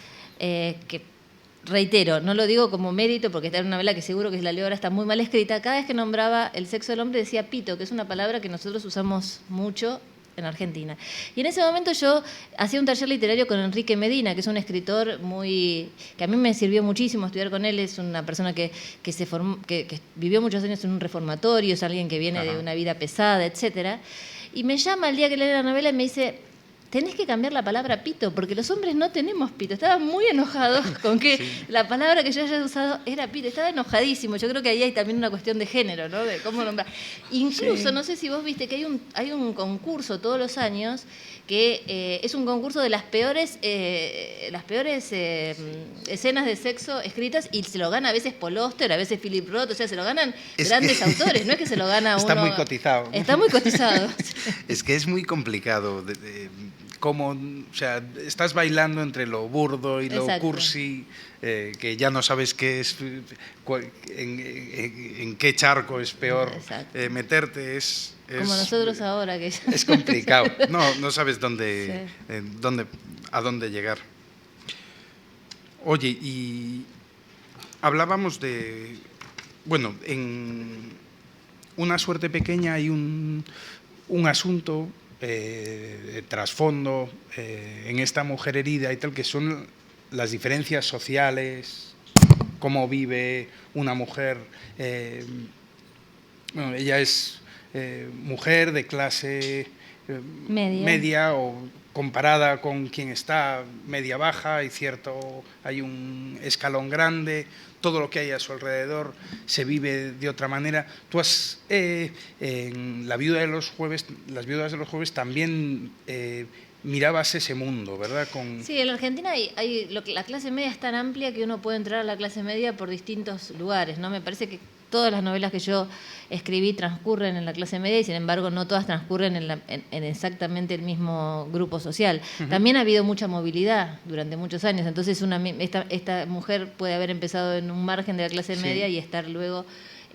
que reitero, no lo digo como mérito porque está en una novela que seguro que si la leo ahora está muy mal escrita, cada vez que nombraba el sexo del hombre decía pito, que es una palabra que nosotros usamos mucho en Argentina. Y en ese momento yo hacía un taller literario con Enrique Medina, que es un escritor que a mí me sirvió muchísimo estudiar con él. Es una persona que vivió muchos años en un reformatorio, es alguien que viene de una vida pesada, etcétera. Y me llama el día que lee la novela y me dice: tenés que cambiar la palabra pito, porque los hombres no tenemos pito. Estaba muy enojado con que la palabra que yo haya usado era pito. Estaba enojadísimo. Yo creo que ahí hay también una cuestión de género, ¿no? De cómo nombrar. Incluso, no sé si vos viste que hay un concurso todos los años que es un concurso de las peores escenas de sexo escritas, y se lo gana a veces Paul Auster, a veces Philip Roth, o sea, se lo ganan grandes autores, no es que se lo gana uno... Está muy cotizado. Está muy cotizado. Es que es muy complicado. Cómo, o sea, estás bailando entre lo burdo y lo cursi, que ya no sabes qué es, en qué charco es peor meterte. Como nosotros ahora, que es complicado. No sabes a dónde llegar. Oye, y hablábamos de, bueno, en Una suerte pequeña hay un asunto trasfondo en esta mujer herida y tal, que son las diferencias sociales, cómo vive una mujer. Bueno, ella es mujer de clase media, o comparada con quien está media baja, hay un escalón grande. Todo lo que hay a su alrededor se vive de otra manera. Tú has, en Las viudas de los jueves también mirabas ese mundo, ¿verdad? Sí, en la Argentina la clase media es tan amplia que uno puede entrar a la clase media por distintos lugares, ¿no? Me parece que todas las novelas que yo escribí transcurren en la clase media y sin embargo no todas transcurren en exactamente el mismo grupo social. También ha habido mucha movilidad durante muchos años, entonces esta mujer puede haber empezado en un margen de la clase media y estar luego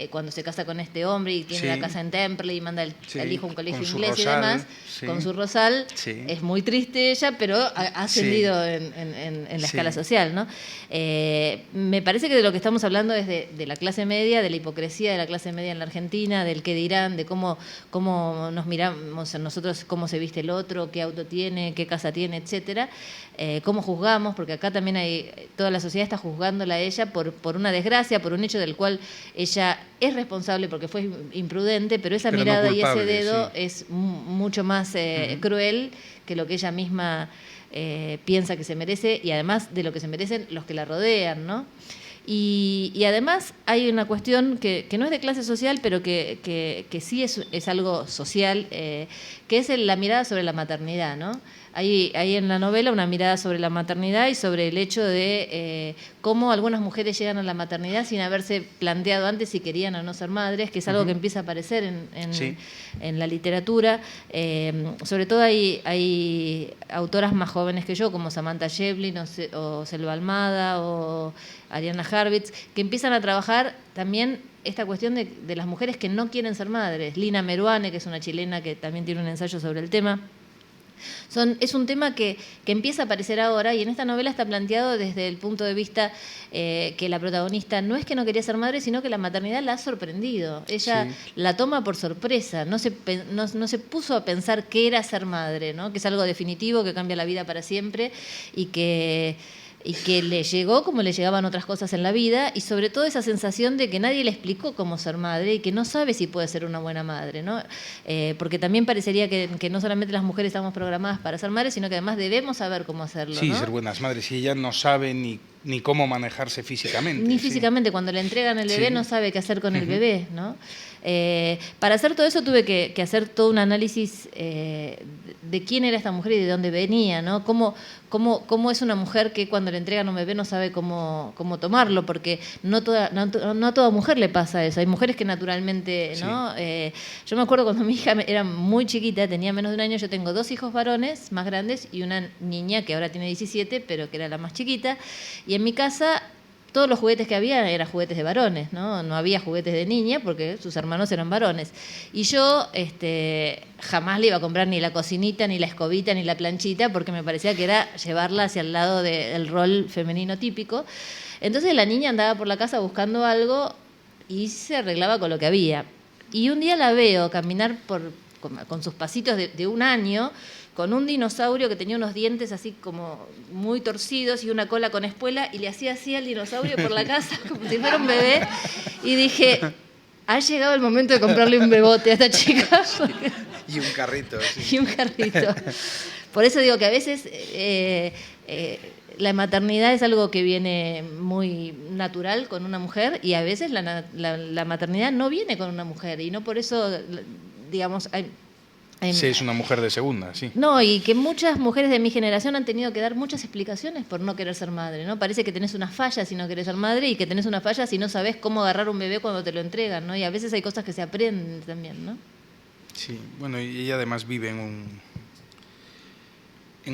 cuando se casa con este hombre y tiene la casa en Temple y manda al hijo a un colegio inglés y demás, con su rosal, es muy triste ella, pero ha ascendido en la escala social, ¿no? Me parece que de lo que estamos hablando es de la clase media, de la hipocresía de la clase media en la Argentina, del qué dirán, de cómo nos miramos a nosotros, cómo se viste el otro, qué auto tiene, qué casa tiene, etcétera, cómo juzgamos, porque acá también toda la sociedad está juzgándola a ella por una desgracia, por un hecho del cual ella es responsable porque fue imprudente, pero esa mirada y ese dedo es mucho más cruel que lo que ella misma piensa que se merece y además de lo que se merecen los que la rodean, ¿no? Y además hay una cuestión que no es de clase social, pero que sí es algo social, que es la mirada sobre la maternidad, ¿no? Hay en la novela una mirada sobre la maternidad y sobre el hecho de cómo algunas mujeres llegan a la maternidad sin haberse planteado antes si querían o no ser madres, que es algo que empieza a aparecer en la literatura. Sobre todo hay autoras más jóvenes que yo, como Samantha Schweblin o Selva Almada o Ariana Harvitz, que empiezan a trabajar también esta cuestión de las mujeres que no quieren ser madres. Lina Meruane, que es una chilena que también tiene un ensayo sobre el tema. Es un tema que empieza a aparecer ahora y en esta novela está planteado desde el punto de vista que la protagonista no es que no quería ser madre, sino que la maternidad la ha sorprendido. Ella la toma por sorpresa, no se puso a pensar qué era ser madre, ¿no? Que es algo definitivo, que cambia la vida para siempre y que le llegó como le llegaban otras cosas en la vida y sobre todo esa sensación de que nadie le explicó cómo ser madre y que no sabe si puede ser una buena madre, ¿no? Porque también parecería que no solamente las mujeres estamos programadas para ser madres, sino que además debemos saber cómo hacerlo, Sí, ¿no? ser buenas madres y ella no sabe ni cómo manejarse físicamente. Ni físicamente, cuando le entregan el bebé no sabe qué hacer con el bebé, ¿no? Para hacer todo eso tuve que hacer todo un análisis de quién era esta mujer y de dónde venía, ¿no? Cómo es una mujer que cuando le entregan un bebé no sabe cómo tomarlo, porque no a toda mujer le pasa eso. Hay mujeres que naturalmente, ¿no? Yo me acuerdo cuando mi hija era muy chiquita, tenía menos de un año, yo tengo 2 hijos varones más grandes y una niña que ahora tiene 17, pero que era la más chiquita, y en mi casa todos los juguetes que había eran juguetes de varones, ¿no? No había juguetes de niña porque sus hermanos eran varones. Y yo jamás le iba a comprar ni la cocinita, ni la escobita, ni la planchita, porque me parecía que era llevarla hacia el lado del rol femenino típico. Entonces la niña andaba por la casa buscando algo y se arreglaba con lo que había. Y un día la veo caminar con sus pasitos de un año, con un dinosaurio que tenía unos dientes así como muy torcidos y una cola con espuela, y le hacía así al dinosaurio por la casa como si fuera un bebé, y dije, ha llegado el momento de comprarle un bebote a esta chica. Y un carrito. Y un carrito. Por eso digo que a veces la maternidad es algo que viene muy natural con una mujer y a veces la maternidad no viene con una mujer y no por eso, digamos... Sí, es una mujer de segunda, sí. No, y que muchas mujeres de mi generación han tenido que dar muchas explicaciones por no querer ser madre, ¿no? Parece que tenés una falla si no querés ser madre y que tenés una falla si no sabés cómo agarrar un bebé cuando te lo entregan, ¿no? Y a veces hay cosas que se aprenden también, ¿no? Sí, bueno, y ella además vive en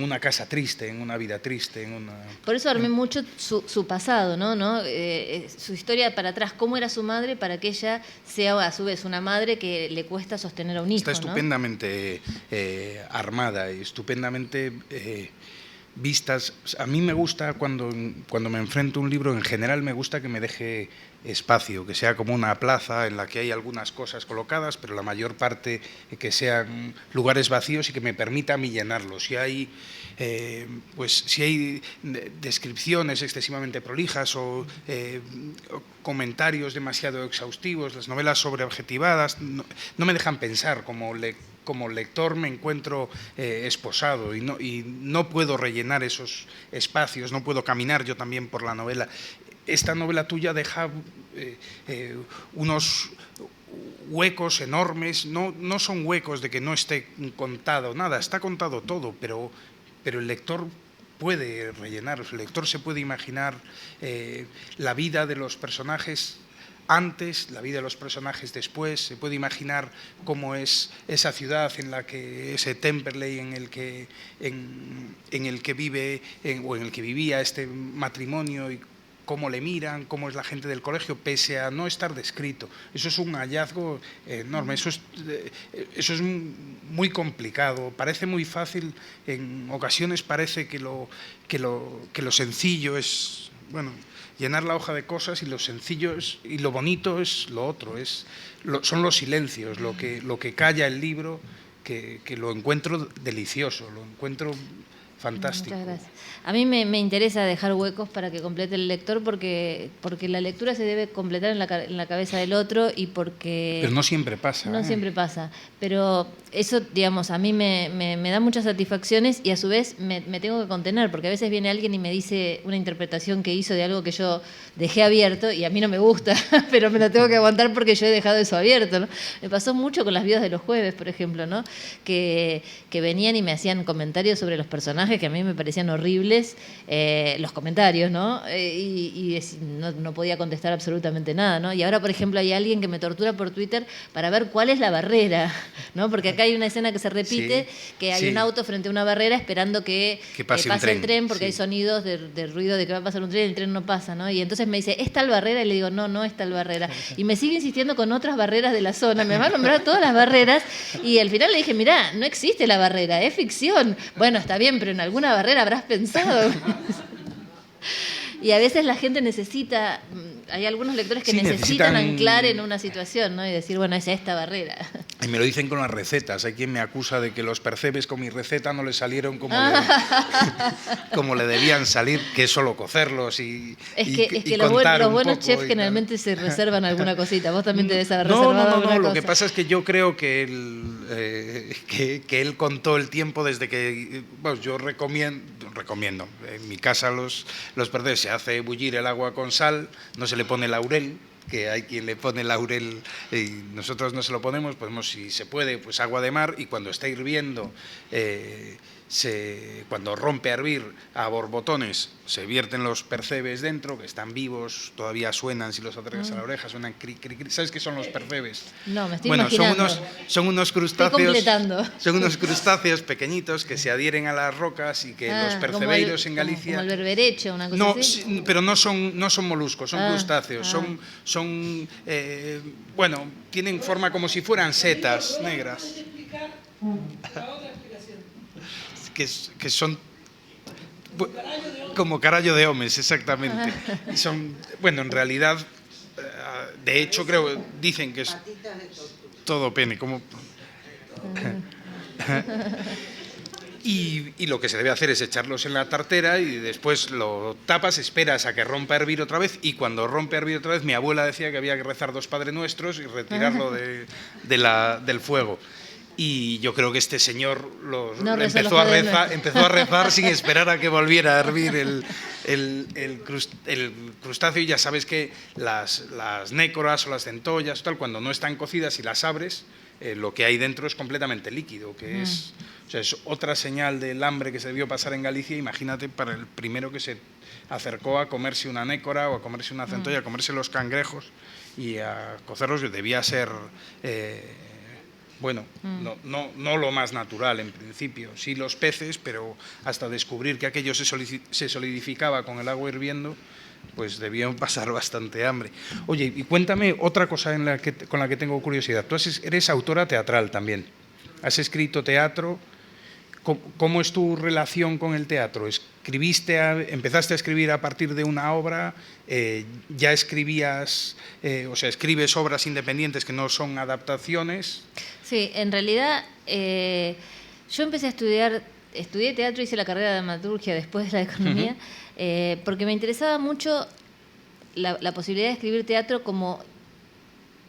una casa triste, en una vida triste, Por eso armé mucho su pasado, ¿no? Su historia para atrás, cómo era su madre para que ella sea a su vez una madre que le cuesta sostener a un hijo. Está estupendamente armada y estupendamente vistas. A mí me gusta cuando me enfrento a un libro, en general me gusta que me deje espacio, que sea como una plaza en la que hay algunas cosas colocadas, pero la mayor parte que sean lugares vacíos y que me permita a mí llenarlos. Si hay descripciones excesivamente prolijas o comentarios demasiado exhaustivos, las novelas sobreobjetivadas no me dejan pensar. Como lector me encuentro esposado y no puedo rellenar esos espacios, no puedo caminar yo también por la novela. Esta novela tuya deja unos huecos enormes, no son huecos de que no esté contado nada, está contado todo, pero el lector puede rellenar, el lector se puede imaginar la vida de los personajes antes, la vida de los personajes después, se puede imaginar cómo es esa ciudad en la que, ese Temperley en el que vive o en el que vivía este matrimonio, y cómo le miran, cómo es la gente del colegio, pese a no estar descrito. Eso es un hallazgo enorme, eso es muy complicado, parece muy fácil, en ocasiones parece que lo sencillo es, bueno, llenar la hoja de cosas, y lo sencillo y lo bonito es lo otro, son los silencios, lo que calla el libro, que lo encuentro delicioso, lo encuentro fantástico. Muchas gracias. A mí me interesa dejar huecos para que complete el lector, porque la lectura se debe completar en la cabeza del otro, y porque... Pero no siempre pasa. No siempre pasa, pero eso, digamos, a mí me da muchas satisfacciones, y a su vez me tengo que contener, porque a veces viene alguien y me dice una interpretación que hizo de algo que yo dejé abierto, y a mí no me gusta, pero me lo tengo que aguantar porque yo he dejado eso abierto, ¿no? Me pasó mucho con Las viudas de los jueves, por ejemplo, ¿no? Que venían y me hacían comentarios sobre los personajes que a mí me parecían horribles, los comentarios, ¿no? Y no podía contestar absolutamente nada, ¿no? Y ahora, por ejemplo, hay alguien que me tortura por Twitter para ver cuál es la barrera, ¿no? Porque acá hay una escena que se repite, que hay un auto frente a una barrera esperando que pase el tren, porque hay sonidos de ruido de que va a pasar un tren y el tren no pasa, ¿no? Y entonces me dice, ¿es tal barrera? Y le digo, no es tal barrera. Y me sigue insistiendo con otras barreras de la zona, me va a nombrar todas las barreras, y al final le dije, mirá, no existe la barrera, es ficción. Bueno, está bien, pero en alguna barrera habrás pensado. Y a veces la gente necesita, hay algunos lectores que necesitan anclar en una situación, ¿no? Y decir, bueno, es esta barrera. Y me lo dicen con las recetas. Hay quien me acusa de que los percebes con mi receta no le salieron como le debían salir, que es solo cocerlos y los buenos chefs generalmente se reservan alguna cosita. Vos también te debes haber reservado alguna cosa. Lo que pasa es que yo creo que él contó el tiempo desde que... Bueno, yo recomiendo. En mi casa los percebes se hace bullir el agua con sal, no se le pone laurel, que hay quien le pone laurel y nosotros no se lo ponemos, si se puede, pues agua de mar, y cuando está hirviendo, cuando rompe a hervir a borbotones, se vierten los percebes dentro, que están vivos, todavía suenan, si los acercas a la oreja, suenan cri, cri, cri. ¿Sabes qué son los percebes? No, me estoy imaginando. Son unos crustáceos. Estoy completando. Son unos crustáceos pequeñitos que se adhieren a las rocas, y que los percebeiros en Galicia... Como el berberecho, una cosa así. No, pero no son moluscos, son crustáceos. Tienen forma como si fueran setas negras. Que son como carallo de homes, exactamente. Y son, en realidad, de hecho, dicen que es todo pene, como... Y lo que se debe hacer es echarlos en la tartera, y después lo tapas, esperas a que rompa a hervir otra vez, y cuando rompe a hervir otra vez, mi abuela decía que había que rezar 2 Padre Nuestros y retirarlo del fuego. Y yo creo que este señor empezó a rezar sin esperar a que volviera a hervir el crustáceo. Y ya sabes que las nécoras o las centollas, cuando no están cocidas y las abres, lo que hay dentro es completamente líquido, que es otra señal del hambre que se debió pasar en Galicia. Imagínate, para el primero que se acercó a comerse una nécora o a comerse una centolla, a comerse los cangrejos y a cocerlos, debía ser... no lo más natural en principio, sí los peces, pero hasta descubrir que aquello se solidificaba con el agua hirviendo, pues debían pasar bastante hambre. Oye, y cuéntame otra cosa con la que tengo curiosidad. Tú eres autora teatral también, has escrito teatro. ¿Cómo es tu relación con el teatro? ¿Empezaste a escribir a partir de una obra? ¿Ya escribías, escribes obras independientes que no son adaptaciones? Sí, en realidad yo empecé a estudié teatro, hice la carrera de dramaturgia después de la de economía, porque me interesaba mucho la posibilidad de escribir teatro como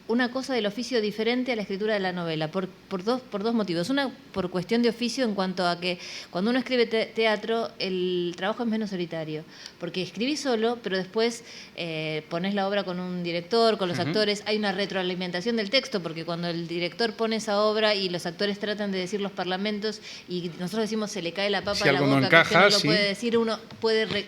una cosa del oficio diferente a la escritura de la novela, por dos motivos. Una, por cuestión de oficio, en cuanto a que cuando uno escribe teatro, el trabajo es menos solitario, porque escribís solo, pero después pones la obra con un director, con los actores, hay una retroalimentación del texto, porque cuando el director pone esa obra y los actores tratan de decir los parlamentos y nosotros decimos se le cae la papa de la boca, encaja, que usted no lo puede decir, uno puede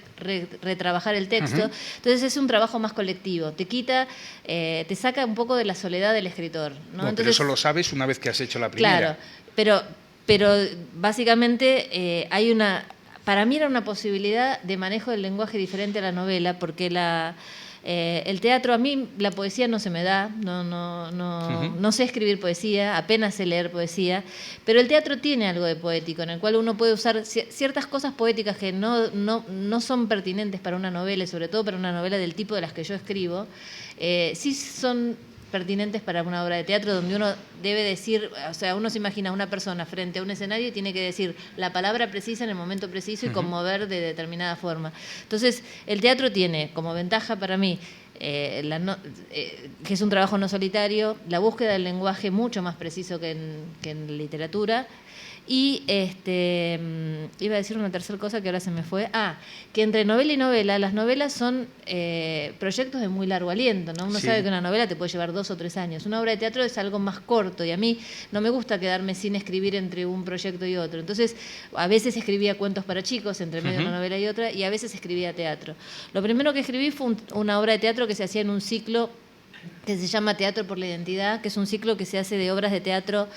retrabajar el texto. Entonces es un trabajo más colectivo, te quita, te saca un poco de la soledad del escritor, ¿no? Bueno, Entonces, pero eso lo sabes una vez que has hecho la primera. Claro, pero básicamente hay una... Para mí era una posibilidad de manejo del lenguaje diferente a la novela, porque el teatro, a mí la poesía no se me da, no sé escribir poesía, apenas sé leer poesía, pero el teatro tiene algo de poético, en el cual uno puede usar ciertas cosas poéticas que no son pertinentes para una novela, y sobre todo para una novela del tipo de las que yo escribo, sí son pertinentes para una obra de teatro donde uno debe decir, o sea, uno se imagina a una persona frente a un escenario y tiene que decir la palabra precisa en el momento preciso y conmover de determinada forma. Entonces, el teatro tiene como ventaja para mí, que es un trabajo no solitario, la búsqueda del lenguaje mucho más preciso que en literatura. Y iba a decir una tercera cosa que ahora se me fue. Que entre novela y novela, las novelas son proyectos de muy largo aliento, ¿no? Uno sabe que una novela te puede llevar 2 o 3 años. Una obra de teatro es algo más corto y a mí no me gusta quedarme sin escribir entre un proyecto y otro. Entonces, a veces escribía cuentos para chicos entre medio de una novela y otra, y a veces escribía teatro. Lo primero que escribí fue una obra de teatro que se hacía en un ciclo que se llama Teatro por la Identidad, que es un ciclo que se hace de obras de teatro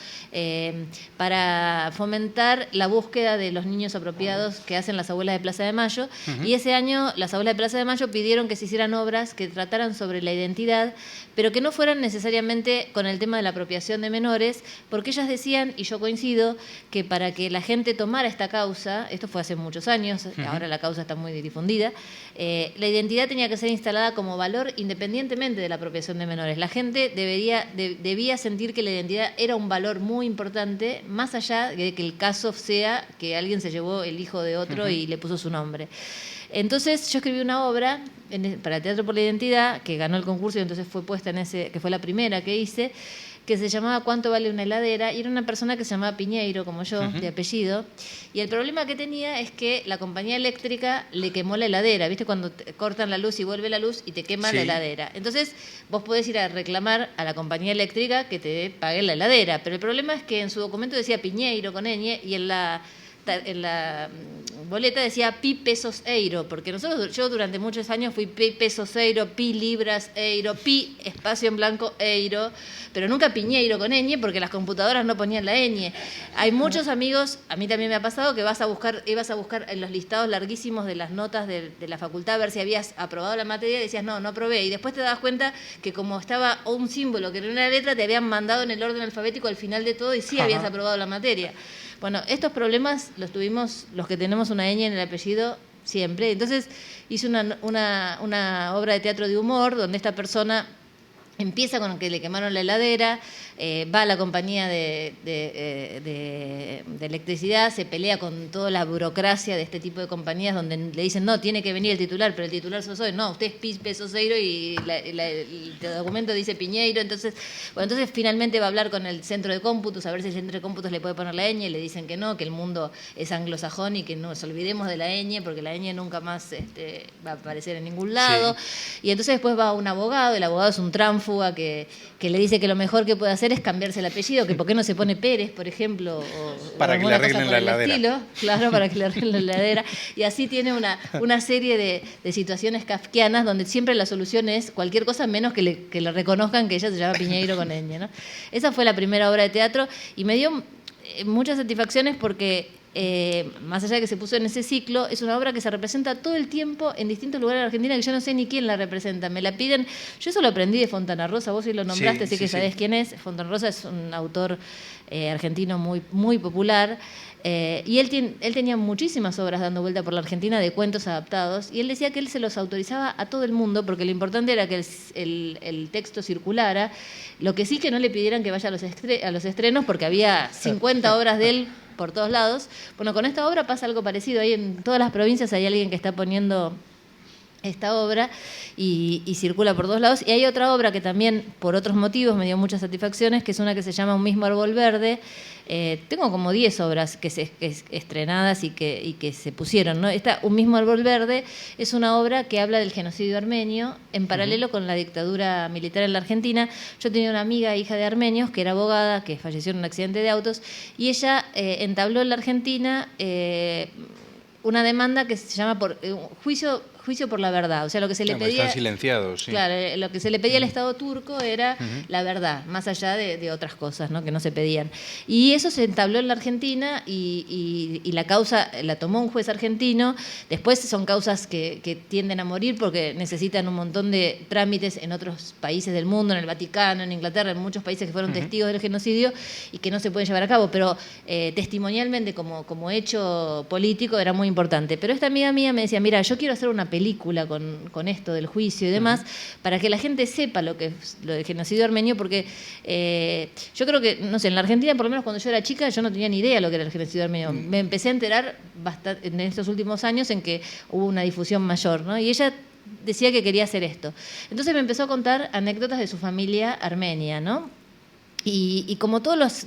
para fomentar la búsqueda de los niños apropiados que hacen las abuelas de Plaza de Mayo. Y ese año las abuelas de Plaza de Mayo pidieron que se hicieran obras que trataran sobre la identidad, pero que no fueran necesariamente con el tema de la apropiación de menores, porque ellas decían, y yo coincido, que para que la gente tomara esta causa, esto fue hace muchos años, ahora la causa está muy difundida, la identidad tenía que ser instalada como valor independientemente de la apropiación de menores. La gente debía sentir que la identidad era un valor muy importante, más allá de que el caso sea que alguien se llevó el hijo de otro y le puso su nombre. Entonces yo escribí una obra para Teatro por la Identidad, que ganó el concurso y entonces fue puesta que fue la primera que hice, que se llamaba ¿Cuánto vale una heladera? Y era una persona que se llamaba Piñeiro, como yo, de apellido. Y el problema que tenía es que la compañía eléctrica le quemó la heladera. ¿Viste? Cuando cortan la luz y vuelve la luz y te quema la heladera. Entonces, vos podés ir a reclamar a la compañía eléctrica que te pague la heladera. Pero el problema es que en su documento decía Piñeiro con ñ y en la boleta decía pi pesos euro, porque yo durante muchos años fui pi pesos euro, pi libras euro, pi espacio en blanco euro, pero nunca Piñeiro con ñ, porque las computadoras no ponían la ñ. Hay muchos amigos, a mí también me ha pasado, que ibas a buscar en los listados larguísimos de las notas de la facultad a ver si habías aprobado la materia y decías no aprobé, y después te dabas cuenta que como estaba un símbolo que era una letra, te habían mandado en el orden alfabético al final de todo y sí habías aprobado la materia. Bueno, estos problemas los tuvimos los que tenemos una ñ en el apellido siempre. Entonces hice una obra de teatro de humor donde esta persona empieza con que le quemaron la heladera, va a la compañía de electricidad, se pelea con toda la burocracia de este tipo de compañías donde le dicen, no, tiene que venir el titular, pero el titular sos hoy, no, usted es Pi pesos euro y el documento dice Piñeiro. Entonces finalmente va a hablar con el centro de cómputos, a ver si el centro de cómputos le puede poner la ñ, y le dicen que no, que el mundo es anglosajón y que no nos olvidemos de la ñ, porque la ñ nunca más va a aparecer en ningún lado. Y entonces después va un abogado, el abogado es un tránfuga que le dice que lo mejor que puede hacer es cambiarse el apellido, que por qué no se pone Pérez, por ejemplo, para que le arreglen la heladera. Claro, para que le arreglen la heladera. Y así tiene una serie de situaciones kafkianas donde siempre la solución es cualquier cosa menos que le reconozcan que ella se llama Piñeiro con ñ, ¿no? Esa fue la primera obra de teatro y me dio muchas satisfacciones porque más allá de que se puso en ese ciclo, es una obra que se representa todo el tiempo en distintos lugares de Argentina que yo no sé ni quién la representa. Me la piden, yo eso lo aprendí de Fontana Rosa, vos sí lo nombraste, sé que sabés quién es. Fontana Rosa es un autor argentino muy, muy popular. Y él tenía muchísimas obras dando vuelta por la Argentina de cuentos adaptados, y él decía que él se los autorizaba a todo el mundo porque lo importante era que el texto circulara, lo que sí que no le pidieran que vaya a los estrenos porque había 50 obras de él por todos lados. Bueno, con esta obra pasa algo parecido. Ahí en todas las provincias hay alguien que está poniendo esta obra y circula por todos lados. Y hay otra obra que también, por otros motivos, me dio muchas satisfacciones, que es una que se llama Un mismo árbol verde. Tengo como 10 obras que estrenadas y que se pusieron, ¿no? Esta, Un mismo árbol verde, es una obra que habla del genocidio armenio en paralelo con la dictadura militar en la Argentina. Yo tenía una amiga, hija de armenios, que era abogada, que falleció en un accidente de autos, y ella entabló en la Argentina una demanda que se llama juicio por la verdad. O sea, lo que se le pedía... Están silenciados, sí. Claro, lo que se le pedía al Estado turco era la verdad, más allá de otras cosas, ¿no?, que no se pedían. Y eso se entabló en la Argentina y la causa la tomó un juez argentino. Después son causas que tienden a morir porque necesitan un montón de trámites en otros países del mundo, en el Vaticano, en Inglaterra, en muchos países que fueron testigos del genocidio y que no se pueden llevar a cabo. Pero testimonialmente, como hecho político, era muy importante. Pero esta amiga mía me decía, mira, yo quiero hacer una película con esto del juicio y demás, para que la gente sepa lo que es lo del genocidio armenio, porque yo creo que, no sé, en la Argentina, por lo menos cuando yo era chica, yo no tenía ni idea lo que era el genocidio armenio. Me empecé a enterar bastante en estos últimos años en que hubo una difusión mayor, ¿no? Y ella decía que quería hacer esto. Entonces me empezó a contar anécdotas de su familia armenia, ¿no? Y como todos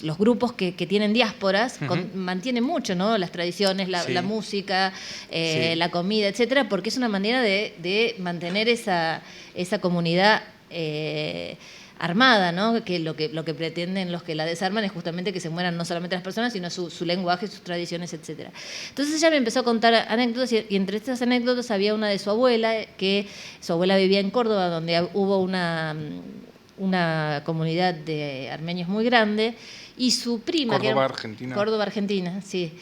los grupos que tienen diásporas mantienen mucho, ¿no?, las tradiciones, la música, la comida, etcétera, porque es una manera de mantener esa comunidad armada, ¿no? Que lo que pretenden los que la desarman es justamente que se mueran no solamente las personas, sino su lenguaje, sus tradiciones, etcétera. Entonces ella me empezó a contar anécdotas y entre estas anécdotas había una de su abuela, que su abuela vivía en Córdoba, donde hubo una comunidad de armenios muy grande, y su prima... Argentina. Córdoba, Argentina, sí.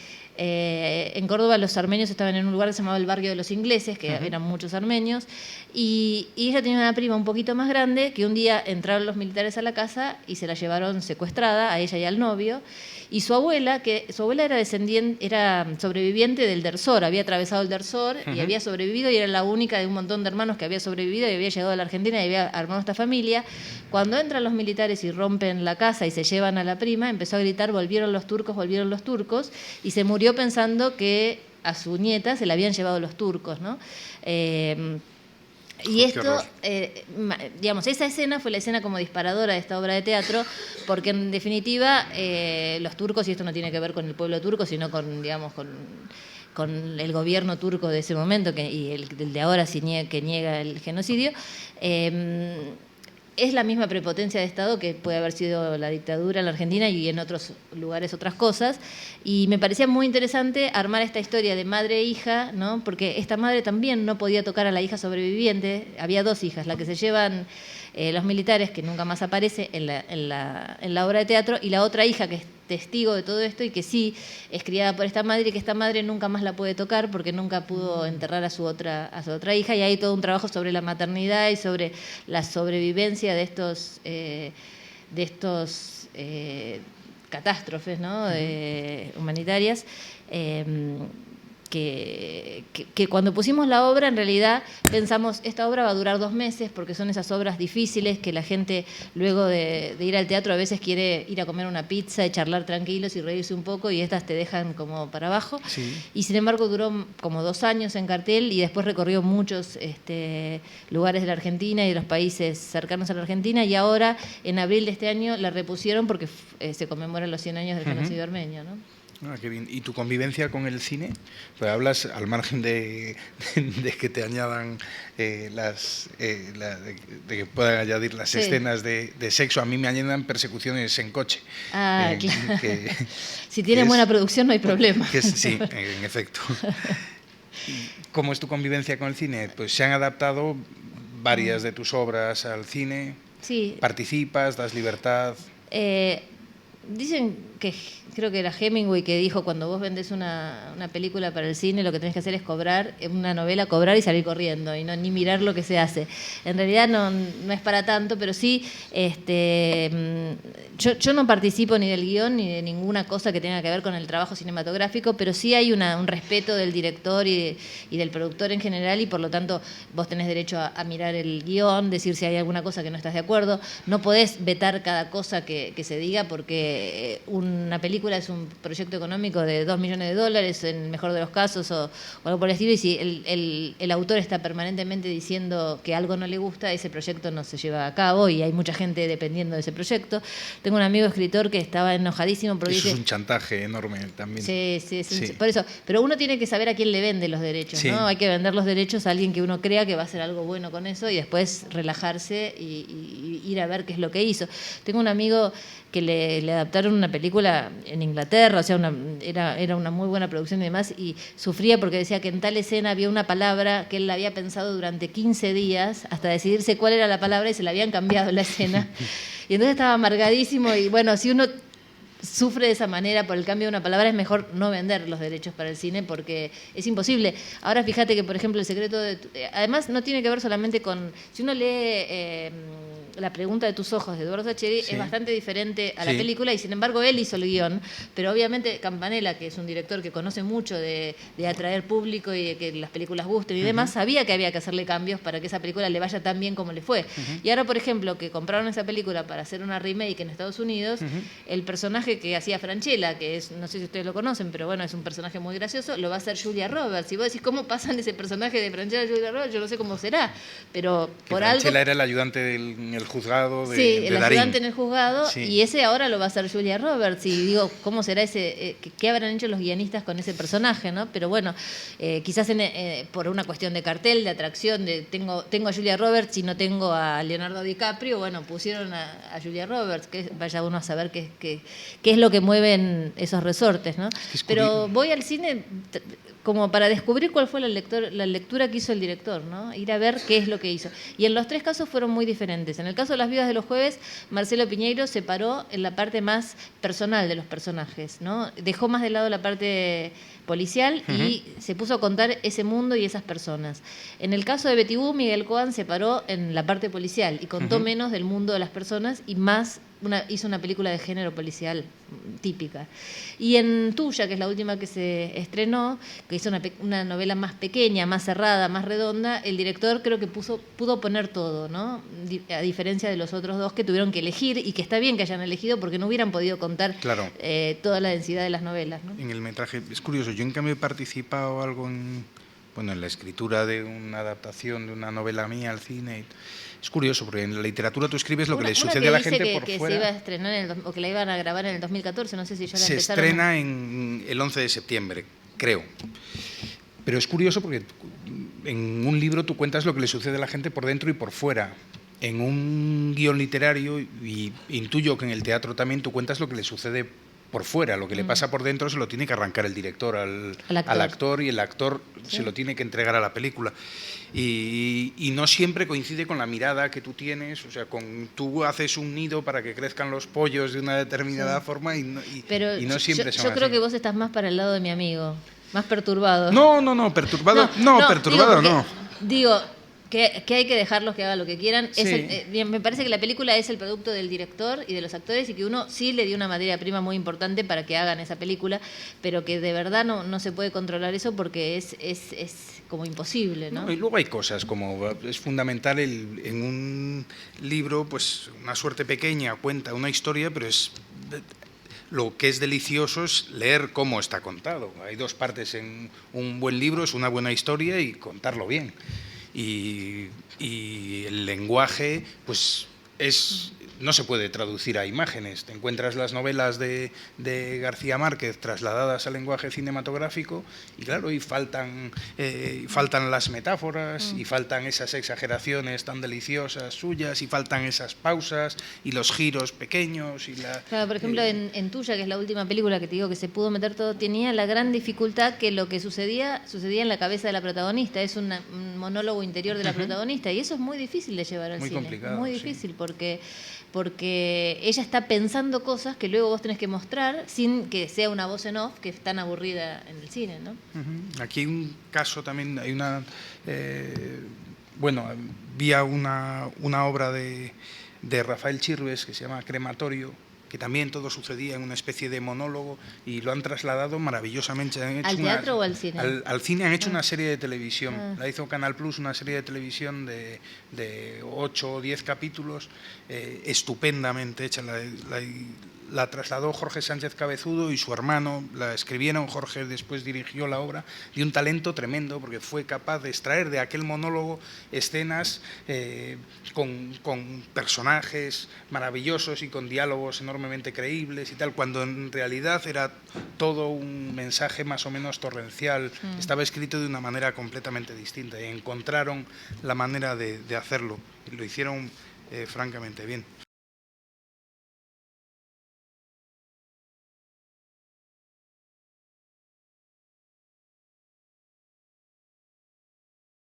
En Córdoba los armenios estaban en un lugar que se llamaba el Barrio de los Ingleses, que eran muchos armenios, y ella tenía una prima un poquito más grande, que un día entraron los militares a la casa y se la llevaron secuestrada, a ella y al novio, y su abuela era sobreviviente del Dersor, había atravesado el Dersor y había sobrevivido, y era la única de un montón de hermanos que había sobrevivido y había llegado a la Argentina y había armado esta familia. Cuando entran los militares y rompen la casa y se llevan a la prima, empezó a gritar, volvieron los turcos, y se murió pensando que a su nieta se la habían llevado los turcos, ¿no? Y esto, digamos, esa escena fue la escena como disparadora de esta obra de teatro, porque en definitiva los turcos, y esto no tiene que ver con el pueblo turco, sino con el gobierno turco de ese momento, y el de ahora que niega el genocidio, es la misma prepotencia de Estado que puede haber sido la dictadura en la Argentina y en otros lugares otras cosas. Y me parecía muy interesante armar esta historia de madre e hija, ¿no? Porque esta madre también no podía tocar a la hija sobreviviente. Había 2 hijas, la que se llevan los militares, que nunca más aparece en la obra de teatro, y la otra hija que es testigo de todo esto y que sí es criada por esta madre, y que esta madre nunca más la puede tocar porque nunca pudo enterrar a su otra hija. Y hay todo un trabajo sobre la maternidad y sobre la sobrevivencia de estos catástrofes, ¿no?, humanitarias. Que cuando pusimos la obra, en realidad pensamos, esta obra va a durar 2 meses, porque son esas obras difíciles que la gente, luego de ir al teatro, a veces quiere ir a comer una pizza y charlar tranquilos y reírse un poco, y estas te dejan como para abajo. Sí. Y sin embargo duró como 2 años en cartel, y después recorrió muchos lugares de la Argentina y de los países cercanos a la Argentina, y ahora en abril de este año la repusieron porque se conmemoran los 100 años del genocidio armenio, ¿no? Ah, qué bien. ¿Y tu convivencia con el cine? Pues hablas, al margen de que te añadan de que puedan añadir las escenas de sexo, a mí me añadan persecuciones en coche. Ah, claro. Si tienes buena producción no hay problema. Sí, en efecto. ¿Cómo es tu convivencia con el cine? Pues se han adaptado varias de tus obras al cine. Sí. ¿Participas? ¿Das libertad? Dicen que, creo que era Hemingway que dijo, cuando vos vendés una película para el cine, lo que tenés que hacer es cobrar, una novela, cobrar y salir corriendo, y no ni mirar lo que se hace. En realidad no es para tanto, pero sí, yo no participo ni del guión ni de ninguna cosa que tenga que ver con el trabajo cinematográfico, pero sí hay un respeto del director y del productor en general, y por lo tanto vos tenés derecho a mirar el guión, decir si hay alguna cosa que no estás de acuerdo. No podés vetar cada cosa que se diga, porque una película es un proyecto económico de $2 millones, en el mejor de los casos, o algo por el estilo, y si el autor está permanentemente diciendo que algo no le gusta, ese proyecto no se lleva a cabo y hay mucha gente dependiendo de ese proyecto. Tengo un amigo escritor que estaba enojadísimo porque eso dice... es un chantaje enorme también. Sí. Por eso. Pero uno tiene que saber a quién le vende los derechos, ¿no? Hay que vender los derechos a alguien que uno crea que va a hacer algo bueno con eso y después relajarse y ir a ver qué es lo que hizo. Tengo un amigo que le adaptaron una película en Inglaterra, o sea, era una muy buena producción y demás, y sufría porque decía que en tal escena había una palabra que él la había pensado durante 15 días hasta decidirse cuál era la palabra y se la habían cambiado la escena. Y entonces estaba amargadísimo y bueno, si uno sufre de esa manera por el cambio de una palabra, es mejor no vender los derechos para el cine porque es imposible. Ahora fíjate que, por ejemplo, El secreto de... Además, no tiene que ver solamente con... Si uno lee La pregunta de tus ojos de Eduardo Sacheri, es bastante diferente a la película y, sin embargo, él hizo el guión. Pero, obviamente, Campanella, que es un director que conoce mucho de atraer público y de que las películas gusten y demás, sabía que había que hacerle cambios para que esa película le vaya tan bien como le fue. Y ahora, por ejemplo, que compraron esa película para hacer una remake en Estados Unidos, el personaje que hacía Francella, que es, no sé si ustedes lo conocen, pero bueno, es un personaje muy gracioso, lo va a hacer Julia Roberts. Y vos decís, ¿cómo pasan ese personaje de Francella a Julia Roberts? Yo no sé cómo será, pero que por Francella algo... era el ayudante en el juzgado de Sí, el Darín. ayudante en el juzgado, y ese ahora lo va a hacer Julia Roberts. Y digo, ¿cómo será ese? ¿Qué habrán hecho los guionistas con ese personaje, no? Pero bueno, quizás por una cuestión de cartel, de atracción, de tengo a Julia Roberts y no tengo a Leonardo DiCaprio, bueno, pusieron a Julia Roberts, que vaya uno a saber qué es lo que mueven esos resortes, ¿no? Pero voy al cine como para descubrir cuál fue la lectura que hizo el director, ¿no? Ir a ver qué es lo que hizo. Y en los tres casos fueron muy diferentes. En el caso de Las vidas de los jueves, Marcelo Piñeiro se paró en la parte más personal de los personajes, ¿no? Dejó más de lado la parte policial y se puso a contar ese mundo y esas personas. En el caso de Betty Boo, Miguel Coan se paró en la parte policial y contó menos del mundo de las personas y más hizo una película de género policial típica. Y en Tuya, que es la última que se estrenó, que hizo una novela más pequeña, más cerrada, más redonda, el director creo que pudo poner todo, ¿no? A diferencia de los otros dos que tuvieron que elegir, y que está bien que hayan elegido porque no hubieran podido contar toda la densidad de las novelas, ¿no? En el metraje, es curioso, yo en cambio he participado algo en la escritura de una adaptación de una novela mía al cine. Es curioso, porque en la literatura tú escribes lo que le sucede a la gente por fuera. Que se iba a estrenar o que la iban a grabar en el 2014, no sé si ya la empezaron. Se estrena en el 11 de septiembre, creo. Pero es curioso porque en un libro tú cuentas lo que le sucede a la gente por dentro y por fuera. En un guión literario, y intuyo que en el teatro también, tú cuentas lo que le sucede por fuera, lo que le pasa por dentro se lo tiene que arrancar el director al actor, y el actor se lo tiene que entregar a la película. Y no siempre coincide con la mirada que tú tienes, o sea, tú haces un nido para que crezcan los pollos de una determinada forma y no siempre son así. Yo creo que vos estás más para el lado de mi amigo, más perturbado. No, perturbado no. Digo, que hay que dejarlos que hagan lo que quieran. Sí. Me parece que la película es el producto del director y de los actores, y que uno sí le dio una materia prima muy importante para que hagan esa película, pero que de verdad no se puede controlar eso porque es como imposible, ¿no? Y luego hay cosas como es fundamental en un libro, pues una suerte pequeña cuenta una historia, pero lo que es delicioso es leer cómo está contado. Hay dos partes en un buen libro, es una buena historia y contarlo bien. Y el lenguaje, pues no se puede traducir a imágenes. Te encuentras las novelas de García Márquez trasladadas al lenguaje cinematográfico y claro, y faltan las metáforas y faltan esas exageraciones tan deliciosas suyas y faltan esas pausas y los giros pequeños. Claro, por ejemplo, en Tuya, que es la última película que te digo que se pudo meter todo, tenía la gran dificultad que lo que sucedía en la cabeza de la protagonista. Es un monólogo interior de la protagonista, y eso es muy difícil de llevar al cine. Muy complicado. Muy difícil, porque ella está pensando cosas que luego vos tenés que mostrar sin que sea una voz en off, que es tan aburrida en el cine, ¿no? Aquí hay un caso también, hay vi una obra de Rafael Chirves que se llama Crematorio, que también todo sucedía en una especie de monólogo, y lo han trasladado maravillosamente. ¿Al teatro o al cine? Al cine han hecho una serie de televisión. La hizo Canal Plus, una serie de televisión de 8 o 10 capítulos, estupendamente hecha. la trasladó Jorge Sánchez Cabezudo y su hermano, la escribieron, Jorge después dirigió la obra, de un talento tremendo, porque fue capaz de extraer de aquel monólogo escenas con personajes maravillosos y con diálogos enormemente creíbles y tal, cuando en realidad era todo un mensaje más o menos torrencial, estaba escrito de una manera completamente distinta y encontraron la manera de hacerlo y lo hicieron francamente bien.